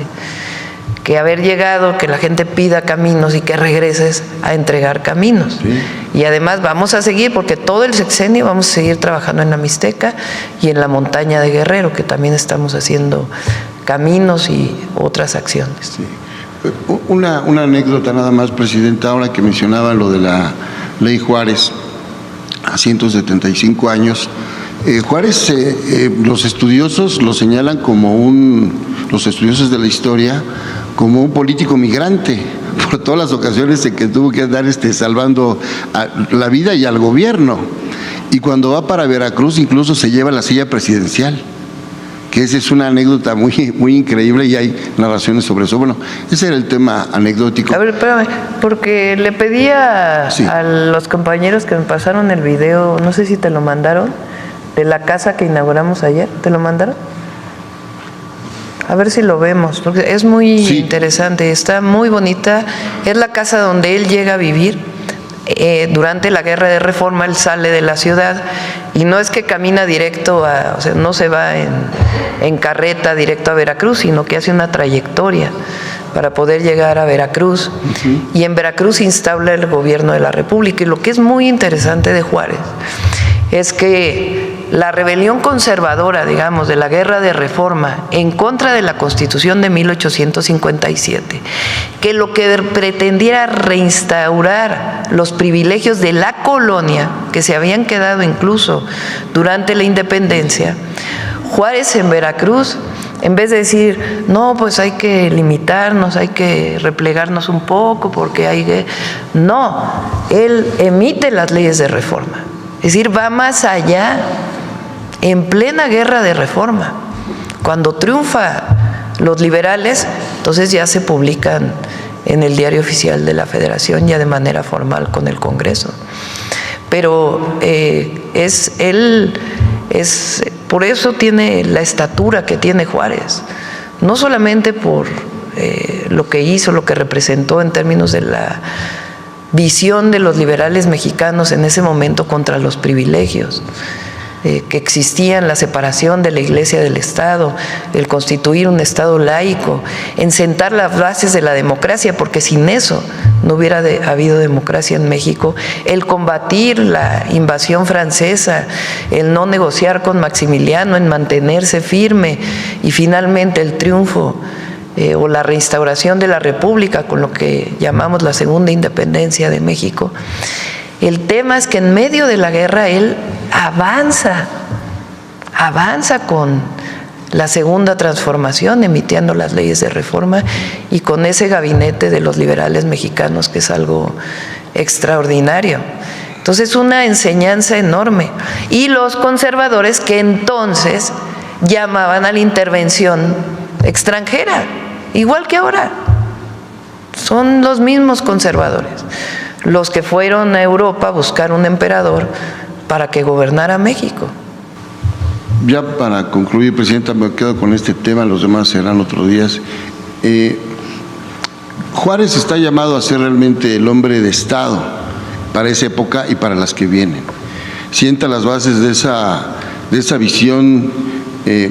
que haber llegado, que la gente pida caminos y que regreses a entregar caminos. Sí. Y además vamos a seguir, porque todo el sexenio vamos a seguir trabajando en la Mixteca y en la montaña de Guerrero, que también estamos haciendo caminos y otras acciones. Sí. Una anécdota nada más, Presidenta, ahora que mencionaba lo de la Ley Juárez, a 175 años. Juárez, los estudiosos lo señalan como los estudiosos de la historia, como un político migrante, por todas las ocasiones en que tuvo que andar salvando la vida y al gobierno. Y cuando va para Veracruz incluso se lleva la silla presidencial, que esa es una anécdota muy, muy increíble y hay narraciones sobre eso. Bueno, ese era el tema anecdótico. A ver, espérame, porque le pedí a los compañeros que me pasaron el video, no sé si te lo mandaron, de la casa que inauguramos ayer. ¿Te lo mandaron? A ver si lo vemos, porque es muy interesante, está muy bonita. Es la casa donde él llega a vivir. Durante la Guerra de Reforma él sale de la ciudad y no es que camina directo o sea, no se va en carreta directo a Veracruz, sino que hace una trayectoria para poder llegar a Veracruz. Y en Veracruz instaura el gobierno de la República. Y lo que es muy interesante de Juárez es que la rebelión conservadora, digamos, de la Guerra de Reforma en contra de la Constitución de 1857, que lo que pretendiera reinstaurar los privilegios de la colonia, que se habían quedado incluso durante la independencia, Juárez en Veracruz, en vez de decir, no, pues hay que limitarnos, hay que replegarnos un poco, porque hay que... No, él emite las leyes de reforma. Es decir, va más allá, en plena Guerra de Reforma. Cuando triunfa los liberales, entonces ya se publican en el Diario Oficial de la Federación, ya de manera formal con el Congreso. Pero por eso tiene la estatura que tiene Juárez, no solamente por lo que hizo, lo que representó en términos de la visión de los liberales mexicanos en ese momento contra los privilegios que existían, la separación de la Iglesia del Estado, el constituir un Estado laico, en sentar las bases de la democracia, porque sin eso no hubiera habido democracia en México, el combatir la invasión francesa, el no negociar con Maximiliano, en mantenerse firme y finalmente el triunfo o la reinstauración de la República con lo que llamamos la segunda independencia de México. El tema es que en medio de la guerra él avanza con la segunda transformación, emitiendo las leyes de reforma y con ese gabinete de los liberales mexicanos que es algo extraordinario. Entonces, una enseñanza enorme. Y los conservadores que entonces llamaban a la intervención extranjera, igual que ahora. Son los mismos conservadores los que fueron a Europa a buscar un emperador para que gobernara México. Ya para concluir, Presidenta, me quedo con este tema, los demás serán otros días. Juárez está llamado a ser realmente el hombre de Estado para esa época y para las que vienen. Sienta las bases de esa visión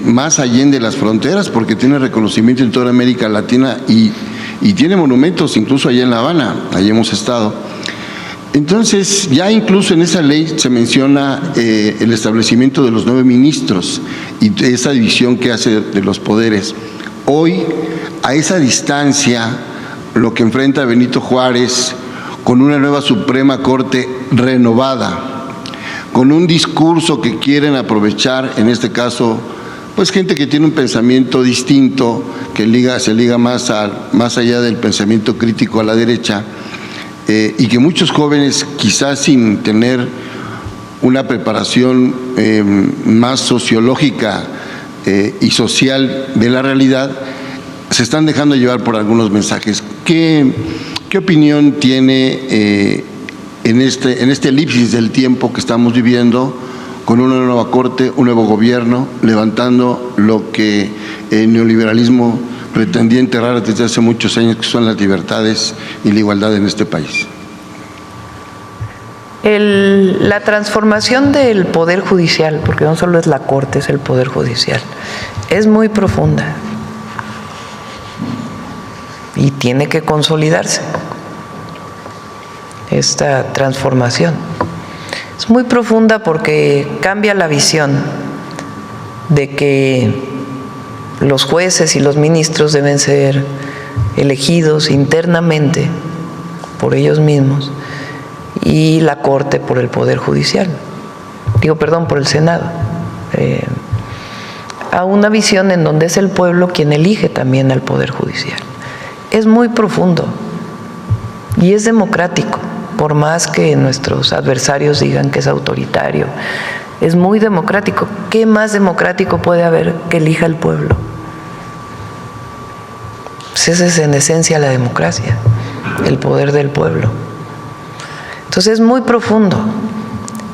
más allende de las fronteras, porque tiene reconocimiento en toda América Latina y tiene monumentos incluso allá en La Habana, allí hemos estado. Entonces, ya incluso en esa ley se menciona el establecimiento de los 9 ministros y esa división que hace de los poderes. Hoy, a esa distancia, lo que enfrenta Benito Juárez con una nueva Suprema Corte renovada, con un discurso que quieren aprovechar, en este caso, pues gente que tiene un pensamiento distinto, que se liga más allá del pensamiento crítico a la derecha, y que muchos jóvenes, quizás sin tener una preparación más sociológica y social de la realidad, se están dejando llevar por algunos mensajes. ¿Qué opinión tiene en este elipsis del tiempo que estamos viviendo, con una nueva corte, un nuevo gobierno, levantando lo que el neoliberalismo pretendía enterrar desde hace muchos años, que son las libertades y la igualdad en este país? La transformación del Poder Judicial, porque no solo es la Corte, es el Poder Judicial, es muy profunda y tiene que consolidarse esta transformación. Es muy profunda porque cambia la visión de que los jueces y los ministros deben ser elegidos internamente por ellos mismos y la Corte por el Poder Judicial, por el Senado, a una visión en donde es el pueblo quien elige también al Poder Judicial es muy profundo y es democrático, por más que nuestros adversarios digan que es autoritario. Es muy democrático. ¿Qué más democrático puede haber que elija el pueblo? Pues esa es en esencia la democracia, el poder del pueblo. Entonces es muy profundo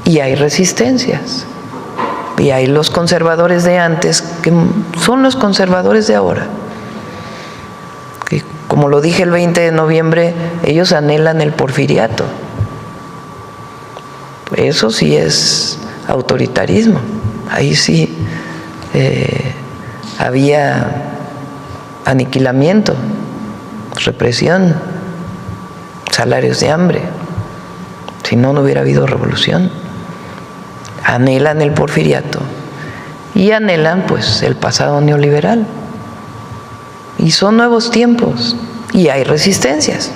y hay resistencias. Y hay los conservadores de antes que son los conservadores de ahora. Que, como lo dije el 20 de noviembre, ellos anhelan el porfiriato. Eso sí es autoritarismo. Ahí sí había aniquilamiento, represión, salarios de hambre. Si no, no hubiera habido revolución. Anhelan el porfiriato y anhelan pues el pasado neoliberal. Y son nuevos tiempos y hay resistencias.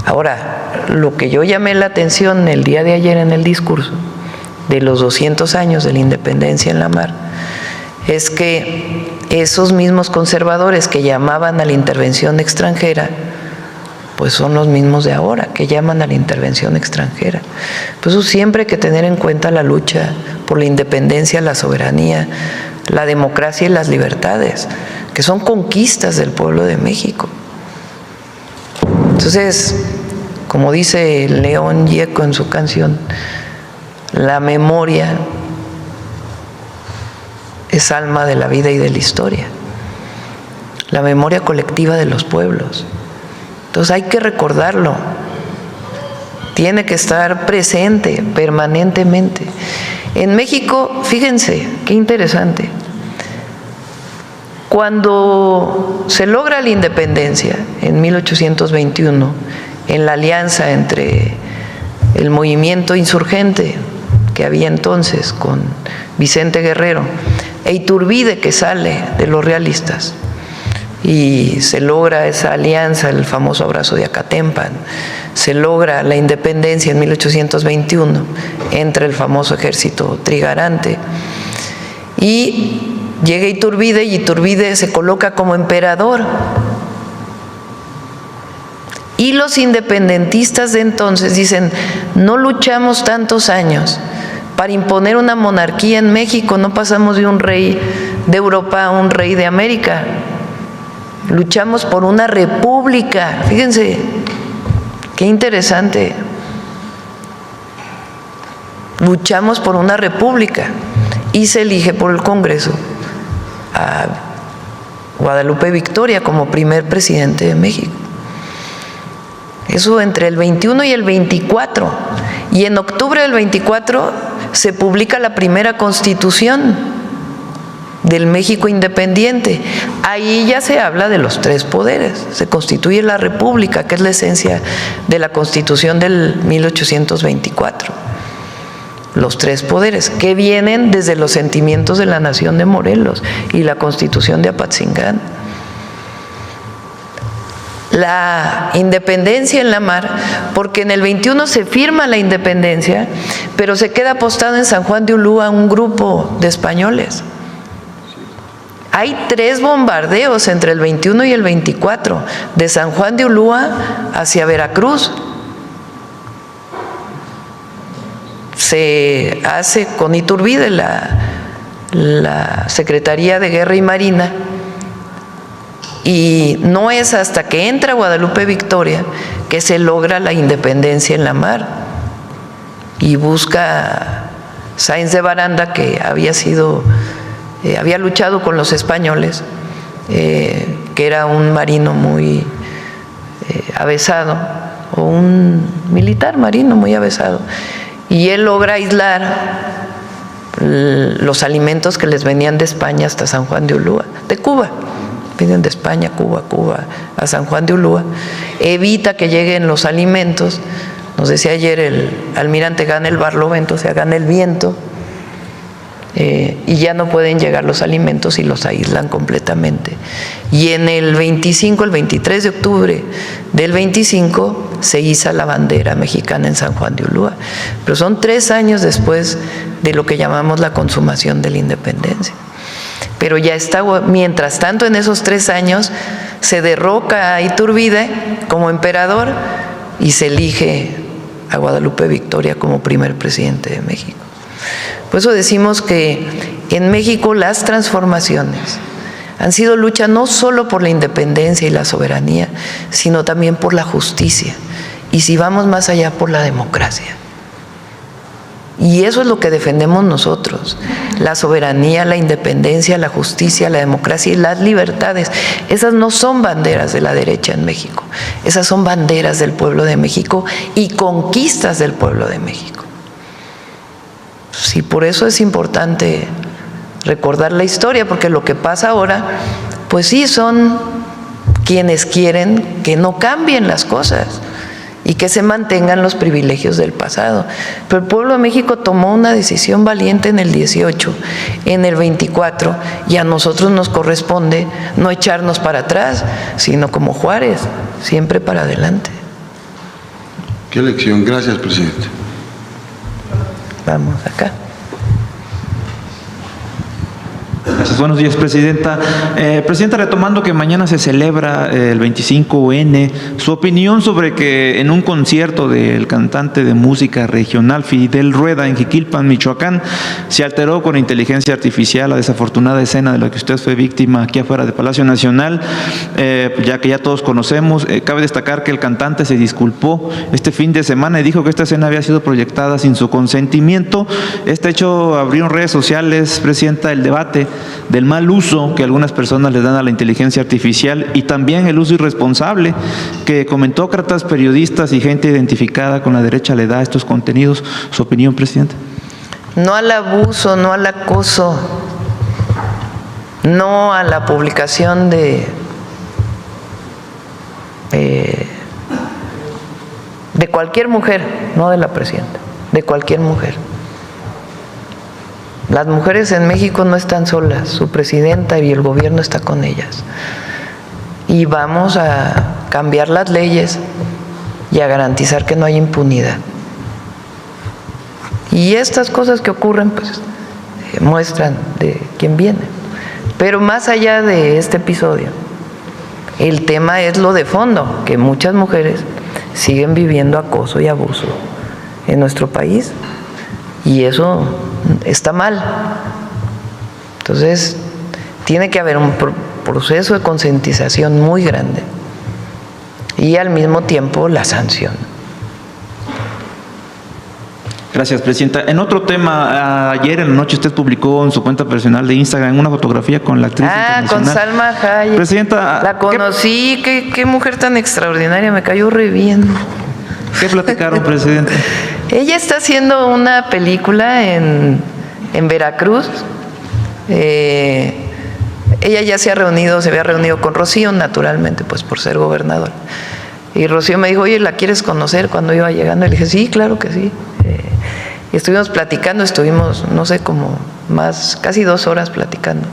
Ahora, lo que yo llamé la atención el día de ayer en el discurso de los 200 años de la independencia en la mar es que esos mismos conservadores que llamaban a la intervención extranjera pues son los mismos de ahora, que llaman a la intervención extranjera. Por eso siempre hay que tener en cuenta la lucha por la independencia, la soberanía, la democracia y las libertades, que son conquistas del pueblo de México. Entonces, como dice León Gieco en su canción, la memoria es alma de la vida y de la historia, la memoria colectiva de los pueblos. Entonces hay que recordarlo, tiene que estar presente permanentemente. En México, fíjense, qué interesante, cuando se logra la independencia en 1821, en la alianza entre el movimiento insurgente que había entonces con Vicente Guerrero e Iturbide, que sale de los realistas, y se logra esa alianza, el famoso abrazo de Acatempan, se logra la independencia en 1821, entra el famoso ejército trigarante y llega Iturbide y Iturbide se coloca como emperador. Y los independentistas de entonces dicen, no luchamos tantos años para imponer una monarquía en México, no pasamos de un rey de Europa a un rey de América. Luchamos por una república. Fíjense, qué interesante. Luchamos por una república y se elige por el Congreso a Guadalupe Victoria como primer presidente de México. Eso entre el 21 y el 24. Y en octubre del 24 se publica la primera Constitución del México independiente. Ahí ya se habla de los tres poderes. Se constituye la República, que es la esencia de la Constitución del 1824. Los tres poderes, que vienen desde los sentimientos de la nación de Morelos y la Constitución de Apatzingán. La independencia en la mar, porque en el 21 se firma la independencia, pero se queda apostado en San Juan de Ulúa un grupo de españoles. Hay 3 bombardeos entre el 21 y el 24, de San Juan de Ulúa hacia Veracruz. Se hace con Iturbide la Secretaría de Guerra y Marina, y no es hasta que entra Guadalupe Victoria que se logra la independencia en la mar. Y busca Sáenz de Baranda, que había luchado con los españoles, que era un marino muy avesado, o un militar marino muy avesado, y él logra aislar los alimentos que les venían de España hasta San Juan de Ulúa, de Cuba, vienen de España, Cuba, a San Juan de Ulúa, evita que lleguen los alimentos. Nos decía ayer el almirante, gana el barlovento, o sea, gana el viento, y ya no pueden llegar los alimentos y los aíslan completamente. Y en el 25, el 23 de octubre del 25, se iza la bandera mexicana en San Juan de Ulúa. Pero son 3 años después de lo que llamamos la consumación de la independencia. Pero ya está, mientras tanto, en esos 3 años, se derroca a Iturbide como emperador y se elige a Guadalupe Victoria como primer presidente de México. Por eso decimos que en México las transformaciones han sido lucha no solo por la independencia y la soberanía, sino también por la justicia. Y si vamos más allá, por la democracia. Y eso es lo que defendemos nosotros: la soberanía, la independencia, la justicia, la democracia y las libertades. Esas no son banderas de la derecha en México, esas son banderas del pueblo de México y conquistas del pueblo de México. Sí, por eso es importante recordar la historia, porque lo que pasa ahora, pues sí, son quienes quieren que no cambien las cosas y que se mantengan los privilegios del pasado. Pero el pueblo de México tomó una decisión valiente en el 18, en el 24, y a nosotros nos corresponde no echarnos para atrás, sino como Juárez, siempre para adelante. Qué lección. Gracias, presidente. Vamos acá. Gracias. Buenos días, Presidenta. Presidenta, retomando que mañana se celebra el 25N, su opinión sobre que en un concierto del cantante de música regional Fidel Rueda en Jiquilpan, Michoacán, se alteró con inteligencia artificial la desafortunada escena de la que usted fue víctima aquí afuera de Palacio Nacional, ya que ya todos conocemos. Cabe destacar que el cantante se disculpó este fin de semana y dijo que esta escena había sido proyectada sin su consentimiento. Este hecho abrió en redes sociales, Presidenta, el debate del mal uso que algunas personas le dan a la inteligencia artificial y también el uso irresponsable que comentócratas, periodistas y gente identificada con la derecha le da a estos contenidos. ¿Su opinión, Presidente? No al abuso, no al acoso, no a la publicación de cualquier mujer, no de la presidenta, de cualquier mujer. Las mujeres en México no están solas, su presidenta y el gobierno está con ellas. Y vamos a cambiar las leyes y a garantizar que no haya impunidad. Y estas cosas que ocurren, pues, muestran de quién viene. Pero más allá de este episodio, el tema es lo de fondo, que muchas mujeres siguen viviendo acoso y abuso en nuestro país. Y eso está mal. Entonces, tiene que haber un proceso de concientización muy grande y al mismo tiempo la sanción. Gracias, Presidenta. En otro tema, ayer en la noche usted publicó en su cuenta personal de Instagram una fotografía con la actriz internacional. Con Salma Hayek. Presidenta, la conocí, qué mujer tan extraordinaria, me cayó re bien. ¿Qué platicaron, Presidenta? Ella está haciendo una película en Veracruz. Ella ya se había reunido con Rocío, naturalmente, pues por ser gobernador. Y Rocío me dijo, oye, ¿la quieres conocer? Cuando iba llegando, le dije, sí, claro que sí. Y estuvimos platicando, no sé, como casi 2 horas platicando.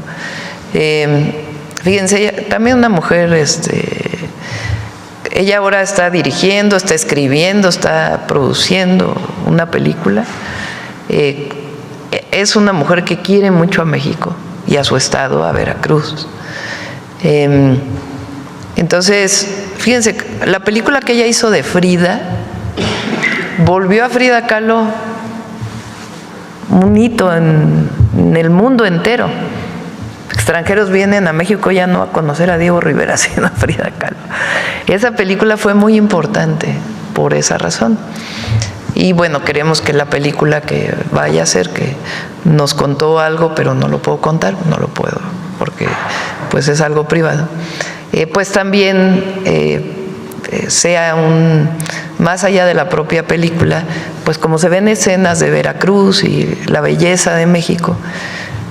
Fíjense, ella, también una mujer, ella ahora está dirigiendo, está escribiendo, está produciendo una película. Es una mujer que quiere mucho a México y a su estado, a Veracruz. Entonces, fíjense, la película que ella hizo de Frida volvió a Frida Kahlo un hito en el mundo entero. Extranjeros vienen a México ya no a conocer a Diego Rivera, sino a Frida Kahlo. Esa película fue muy importante por esa razón. Y bueno, queremos que la película que vaya a ser, que nos contó algo, pero no lo puedo contar, no lo puedo, porque pues es algo privado. Pues también sea más allá de la propia película, pues como se ven escenas de Veracruz y la belleza de México.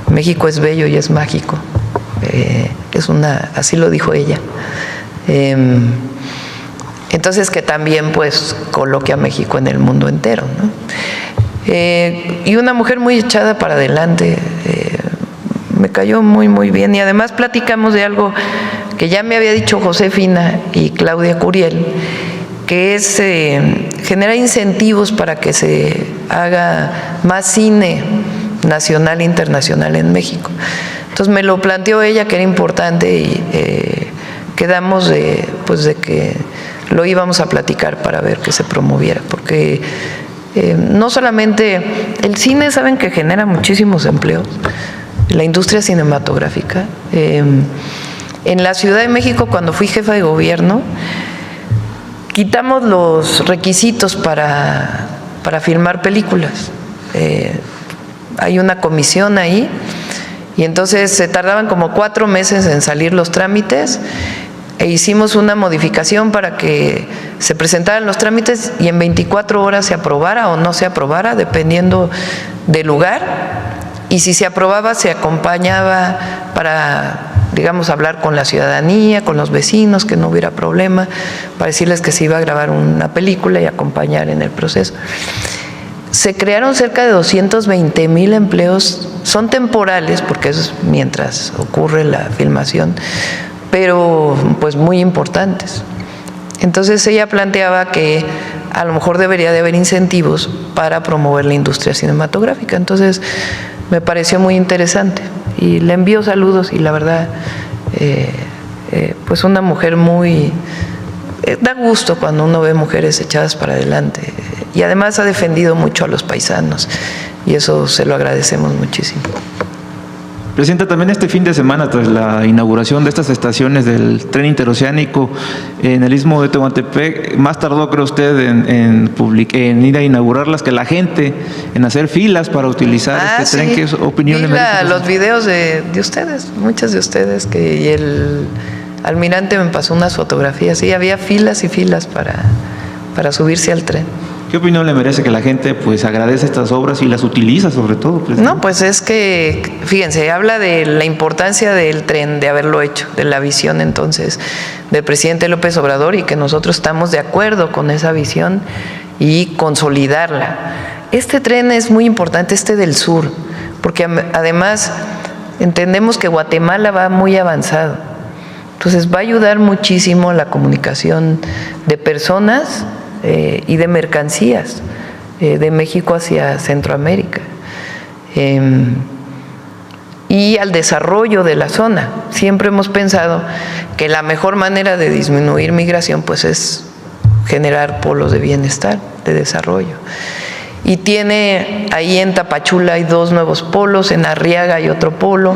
México es bello y es mágico. Así lo dijo ella. Entonces que también pues coloque a México en el mundo entero, ¿no? Y una mujer muy echada para adelante, me cayó muy muy bien, y además platicamos de algo que ya me había dicho Josefina y Claudia Curiel, que es generar incentivos para que se haga más cine nacional e internacional en México. Entonces me lo planteó ella que era importante y quedamos de que lo íbamos a platicar para ver que se promoviera, porque no solamente el cine, saben que genera muchísimos empleos, la industria cinematográfica. En la Ciudad de México, cuando fui jefa de gobierno, quitamos los requisitos para filmar películas. Hay una comisión ahí y entonces se tardaban como 4 meses en salir los trámites e hicimos una modificación para que se presentaran los trámites y en 24 horas se aprobara o no se aprobara, dependiendo del lugar, y si se aprobaba se acompañaba para, digamos, hablar con la ciudadanía, con los vecinos, que no hubiera problema, para decirles que se iba a grabar una película y acompañar en el proceso. Se crearon cerca de 220,000 empleos, son temporales porque es mientras ocurre la filmación, pero pues muy importantes. Entonces ella planteaba que a lo mejor debería de haber incentivos para promover la industria cinematográfica. Entonces me pareció muy interesante y le envío saludos y la verdad, pues una mujer muy... da gusto cuando uno ve mujeres echadas para adelante y además ha defendido mucho a los paisanos y eso se lo agradecemos muchísimo. Presidenta, también este fin de semana, tras la inauguración de estas estaciones del tren interoceánico en el Istmo de Tehuantepec, más tardó, cree usted, en ir a inaugurarlas que la gente, en hacer filas para utilizar este tren. ¿Qué opinión le merece? Los videos de ustedes, muchas de ustedes, y el almirante me pasó unas fotografías, sí, había filas y filas para subirse al tren. ¿Qué opinión le merece que la gente pues agradece estas obras y las utiliza sobre todo, presidente? No, pues es que, fíjense, habla de la importancia del tren, de haberlo hecho, de la visión entonces del presidente López Obrador y que nosotros estamos de acuerdo con esa visión y consolidarla. Este tren es muy importante, este del sur, porque además entendemos que Guatemala va muy avanzado. Entonces va a ayudar muchísimo la comunicación de personas y de mercancías de México hacia Centroamérica y al desarrollo de la zona. Siempre hemos pensado que la mejor manera de disminuir migración pues es generar polos de bienestar, de desarrollo. Y tiene ahí en Tapachula hay 2 nuevos polos, en Arriaga hay otro polo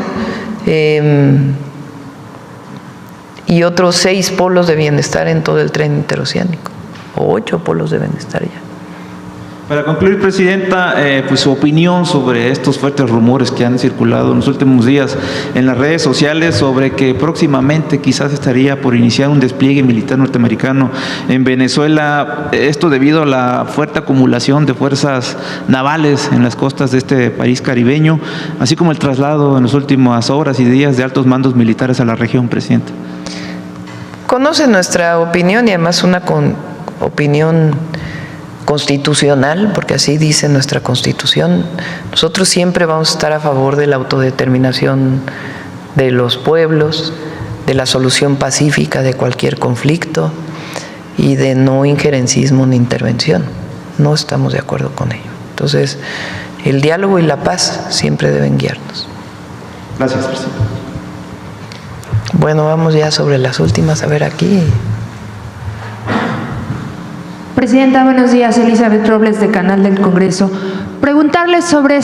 y otros 6 polos de bienestar en todo el tren interoceánico. 8 polos deben estar ya. Para concluir, presidenta, pues su opinión sobre estos fuertes rumores que han circulado en los últimos días en las redes sociales sobre que próximamente quizás estaría por iniciar un despliegue militar norteamericano en Venezuela, esto debido a la fuerte acumulación de fuerzas navales en las costas de este país caribeño, así como el traslado en las últimas horas y días de altos mandos militares a la región, presidenta. Conoce nuestra opinión y además una opinión constitucional, porque así dice nuestra Constitución. Nosotros siempre vamos a estar a favor de la autodeterminación de los pueblos, de la solución pacífica de cualquier conflicto y de no injerencismo ni intervención. No estamos de acuerdo con ello. Entonces, el diálogo y la paz siempre deben guiarnos. Gracias, presidente. Bueno, vamos ya sobre las últimas, a ver aquí. Presidenta, buenos días. Elizabeth Robles, de Canal del Congreso. Preguntarle sobre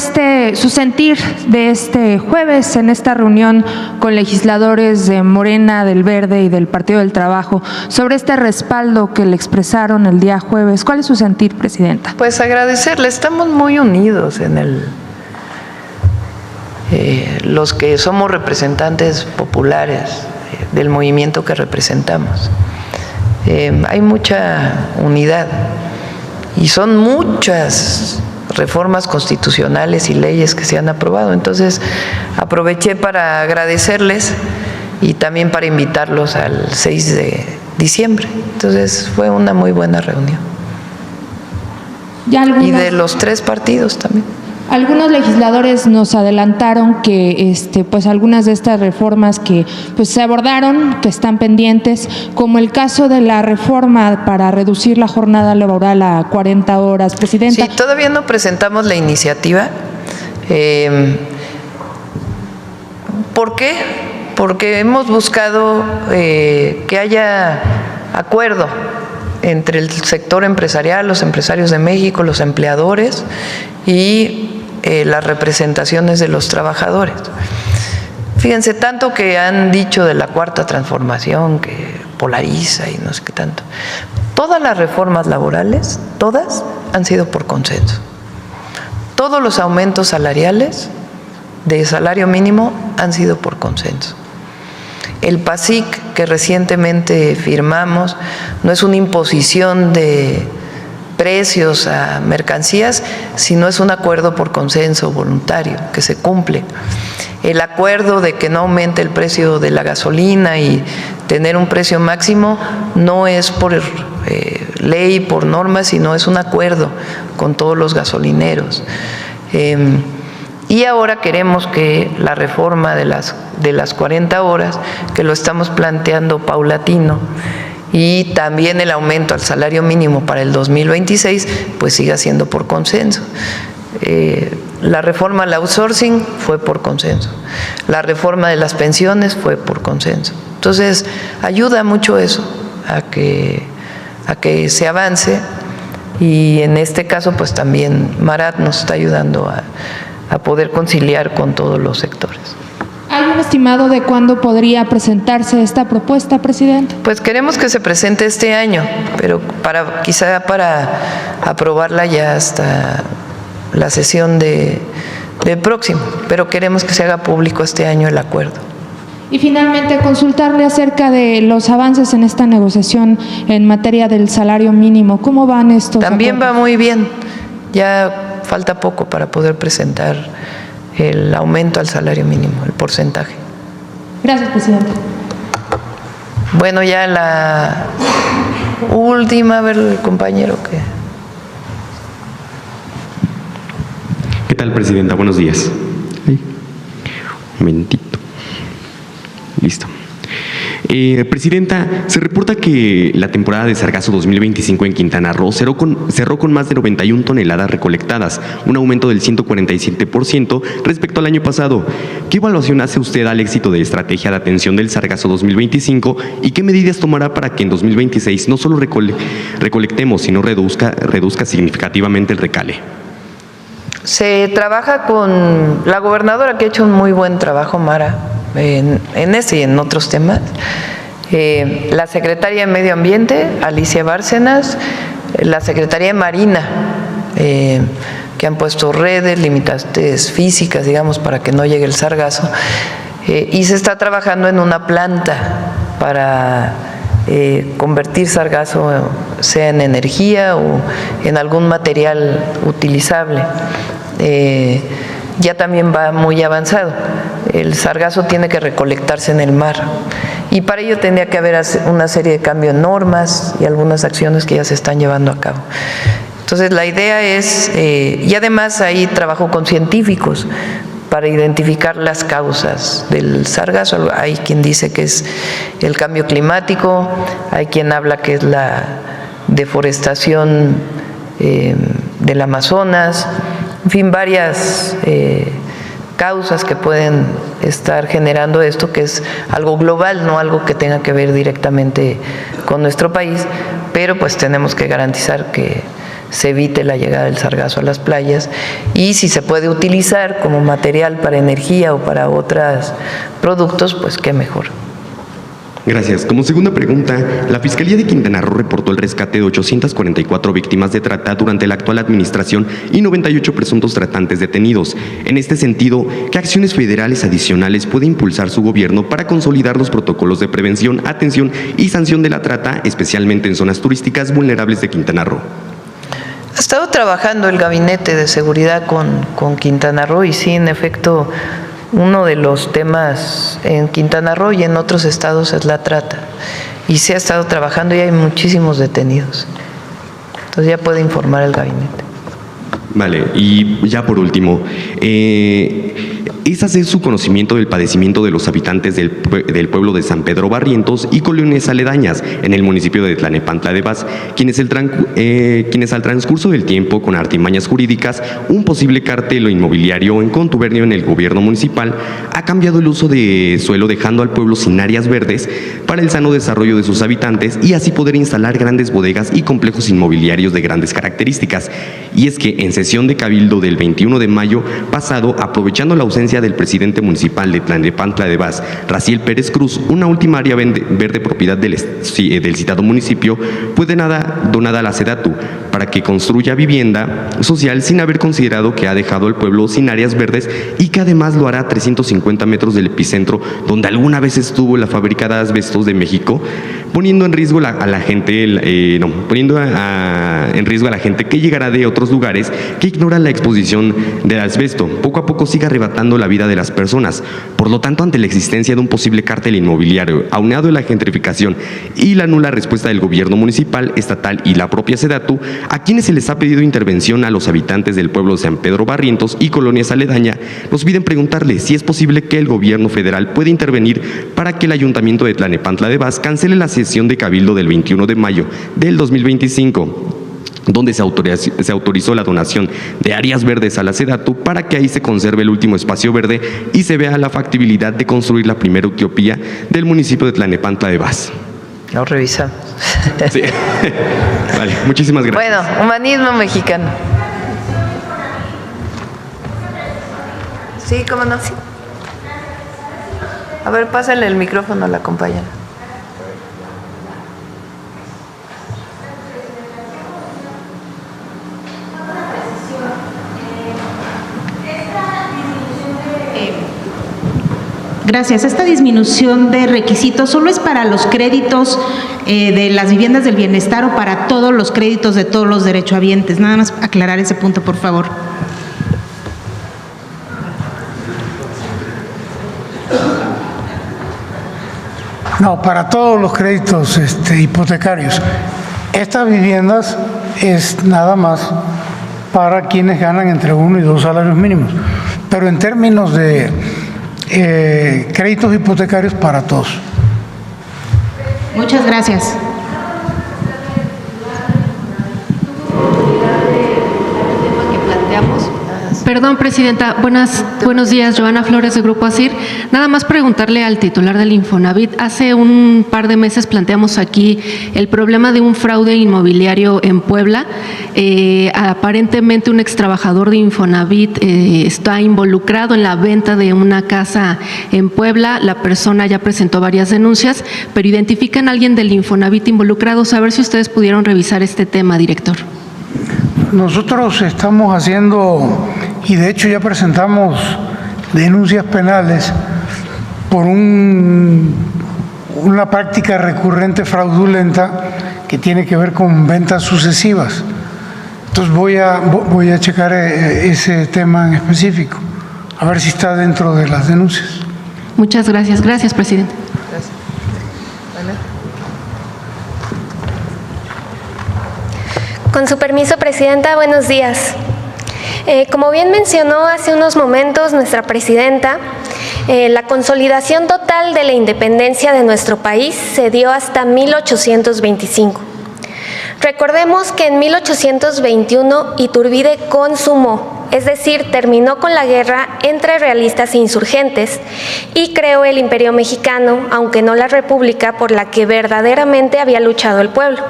su sentir de este jueves en esta reunión con legisladores de Morena, del Verde y del Partido del Trabajo, sobre este respaldo que le expresaron el día jueves. ¿Cuál es su sentir, presidenta? Pues agradecerle, estamos muy unidos en los que somos representantes populares del movimiento que representamos. Hay mucha unidad y son muchas reformas constitucionales y leyes que se han aprobado. Entonces, aproveché para agradecerles y también para invitarlos al 6 de diciembre. Entonces, fue una muy buena reunión. Y de los 3 partidos también. Algunos legisladores nos adelantaron que pues algunas de estas reformas que pues se abordaron, que están pendientes, como el caso de la reforma para reducir la jornada laboral a 40 horas, presidenta. Sí, todavía no presentamos la iniciativa. ¿Por qué? Porque hemos buscado que haya acuerdo entre el sector empresarial, los empresarios de México, los empleadores y las representaciones de los trabajadores. Fíjense, tanto que han dicho de la cuarta transformación, que polariza y no sé qué tanto. Todas las reformas laborales, todas, han sido por consenso. Todos los aumentos salariales de salario mínimo han sido por consenso. El PASIC que recientemente firmamos no es una imposición de precios a mercancías, sino es un acuerdo por consenso voluntario que se cumple. El acuerdo de que no aumente el precio de la gasolina y tener un precio máximo no es por ley, por norma, sino es un acuerdo con todos los gasolineros. Y ahora queremos que la reforma de las 40 horas, que lo estamos planteando paulatino, y también el aumento al salario mínimo para el 2026, pues siga siendo por consenso. La reforma al outsourcing fue por consenso. La reforma de las pensiones fue por consenso. Entonces, ayuda mucho eso a que se avance, y en este caso, pues también Marat nos está ayudando a poder conciliar con todos los sectores. ¿Hay un estimado de cuándo podría presentarse esta propuesta, presidente? Pues queremos que se presente este año, pero quizá para aprobarla ya hasta la sesión de próximo, pero queremos que se haga público este año el acuerdo. Y finalmente, consultarle acerca de los avances en esta negociación en materia del salario mínimo. ¿Cómo van estos También acuerdos? va muy bien. Ya falta poco para poder presentar el aumento al salario mínimo, el porcentaje. Gracias, presidente. Bueno, ya la última, a ver el compañero que... ¿Qué tal, presidenta? Buenos días. Un momentito. Listo. Presidenta, se reporta que la temporada de sargazo 2025 en Quintana Roo cerró con más de 91 toneladas recolectadas, un aumento del 147% respecto al año pasado. ¿Qué evaluación hace usted al éxito de estrategia de atención del sargazo 2025 y qué medidas tomará para que en 2026 no solo recolectemos, sino reduzca significativamente el recale? Se trabaja con la gobernadora, que ha hecho un muy buen trabajo, Mara, en ese y en otros temas. La secretaria de Medio Ambiente, Alicia Bárcenas, la Secretaría de Marina, que han puesto redes, limitantes físicas, digamos, para que no llegue el sargazo. Y se está trabajando en una planta para convertir sargazo, sea en energía o en algún material utilizable. Ya también va muy avanzado. El sargazo tiene que recolectarse en el mar y para ello tendría que haber una serie de cambios en normas y algunas acciones que ya se están llevando a cabo. Entonces la idea es, y además ahí trabajo con científicos para identificar las causas del sargazo. Hay quien dice que es el cambio climático, hay quien habla que es la deforestación del Amazonas, en fin, varias causas que pueden estar generando esto, que es algo global, no algo que tenga que ver directamente con nuestro país, pero pues tenemos que garantizar que se evite la llegada del sargazo a las playas y si se puede utilizar como material para energía o para otros productos, pues qué mejor. Gracias. Como segunda pregunta, la Fiscalía de Quintana Roo reportó el rescate de 844 víctimas de trata durante la actual administración y 98 presuntos tratantes detenidos. En este sentido, ¿qué acciones federales adicionales puede impulsar su gobierno para consolidar los protocolos de prevención, atención y sanción de la trata, especialmente en zonas turísticas vulnerables de Quintana Roo? Ha estado trabajando el Gabinete de Seguridad con Quintana Roo y sí, en efecto, uno de los temas en Quintana Roo y en otros estados es la trata. Y se ha estado trabajando y hay muchísimos detenidos. Entonces ya puede informar el gabinete. Vale, y ya por último, es hacer su conocimiento del padecimiento de los habitantes del pueblo de San Pedro Barrientos y colonias aledañas en el municipio de Tlalnepantla de Baz, quienes al transcurso del tiempo, con artimañas jurídicas, un posible cártel inmobiliario en contubernio en el gobierno municipal, ha cambiado el uso de suelo, dejando al pueblo sin áreas verdes para el sano desarrollo de sus habitantes y así poder instalar grandes bodegas y complejos inmobiliarios de grandes características. Y es que en sesión de Cabildo del 21 de mayo pasado, aprovechando la ausencia del presidente municipal de Tlalnepantla de Baz, Raciel Pérez Cruz, una última área verde propiedad del citado municipio fue donada a la SEDATU para que construya vivienda social, sin haber considerado que ha dejado al pueblo sin áreas verdes y que además lo hará a 350 metros del epicentro donde alguna vez estuvo la fábrica de asbestos de México, poniendo en riesgo a la gente que llegará de otros lugares que ignoran la exposición del asbesto. Poco a poco sigue arrebatando la vida de las personas. Por lo tanto, ante la existencia de un posible cártel inmobiliario, aunado a la gentrificación y la nula respuesta del gobierno municipal, estatal y la propia SEDATU, a quienes se les ha pedido intervención a los habitantes del pueblo de San Pedro Barrientos y colonias aledañas, nos piden preguntarle si es posible que el gobierno federal pueda intervenir para que el ayuntamiento de Tlalnepantla de Baz cancele la sesión de Cabildo del 21 de mayo del 2025, donde se autorizó la donación de áreas verdes a la SEDATU para que ahí se conserve el último espacio verde y se vea la factibilidad de construir la primera utopía del municipio de Tlalnepantla de Baz. Lo revisamos. Sí. Vale, muchísimas gracias. Bueno, humanismo mexicano. Sí, ¿cómo no? Sí. A ver, pásale el micrófono a la compañera. Gracias. Esta disminución de requisitos solo es para los créditos de las viviendas del bienestar o para todos los créditos de todos los derechohabientes. Nada más aclarar ese punto, por favor. No, para todos los créditos hipotecarios. Estas viviendas es nada más para quienes ganan entre 1 y 2 salarios mínimos. Pero en términos de créditos hipotecarios para todos. Muchas gracias. Perdón, Presidenta. Buenos días, Joana Flores, de Grupo ASIR. Nada más preguntarle al titular del Infonavit. Hace un par de meses planteamos aquí el problema de un fraude inmobiliario en Puebla. Aparentemente un extrabajador de Infonavit está involucrado en la venta de una casa en Puebla. La persona ya presentó varias denuncias, pero identifican a alguien del Infonavit involucrado. A ver si ustedes pudieron revisar este tema, director. Nosotros estamos haciendo, y de hecho ya presentamos denuncias penales por una práctica recurrente fraudulenta que tiene que ver con ventas sucesivas. Entonces voy a checar ese tema en específico, a ver si está dentro de las denuncias. Muchas gracias. Gracias, presidente. Gracias. Bueno. Con su permiso, Presidenta, buenos días. Como bien mencionó hace unos momentos nuestra Presidenta, la consolidación total de la independencia de nuestro país se dio hasta 1825. Recordemos que en 1821 Iturbide consumó, es decir, terminó con la guerra entre realistas e insurgentes y creó el Imperio Mexicano, aunque no la república por la que verdaderamente había luchado el pueblo.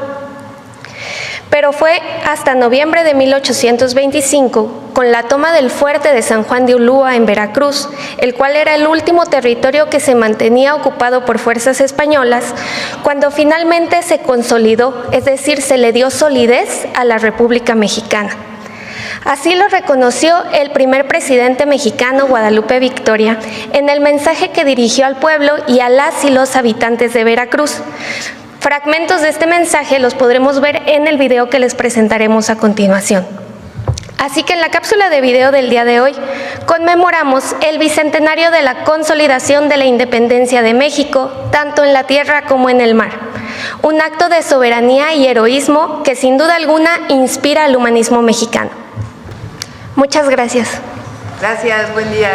Pero fue hasta noviembre de 1825, con la toma del fuerte de San Juan de Ulúa en Veracruz, el cual era el último territorio que se mantenía ocupado por fuerzas españolas, cuando finalmente se consolidó, es decir, se le dio solidez a la República Mexicana. Así lo reconoció el primer presidente mexicano, Guadalupe Victoria, en el mensaje que dirigió al pueblo y a las y los habitantes de Veracruz. Fragmentos de este mensaje los podremos ver en el video que les presentaremos a continuación. Así que en la cápsula de video del día de hoy conmemoramos el bicentenario de la consolidación de la independencia de México, tanto en la tierra como en el mar. Un acto de soberanía y heroísmo que sin duda alguna inspira al humanismo mexicano. Muchas gracias. Gracias, buen día.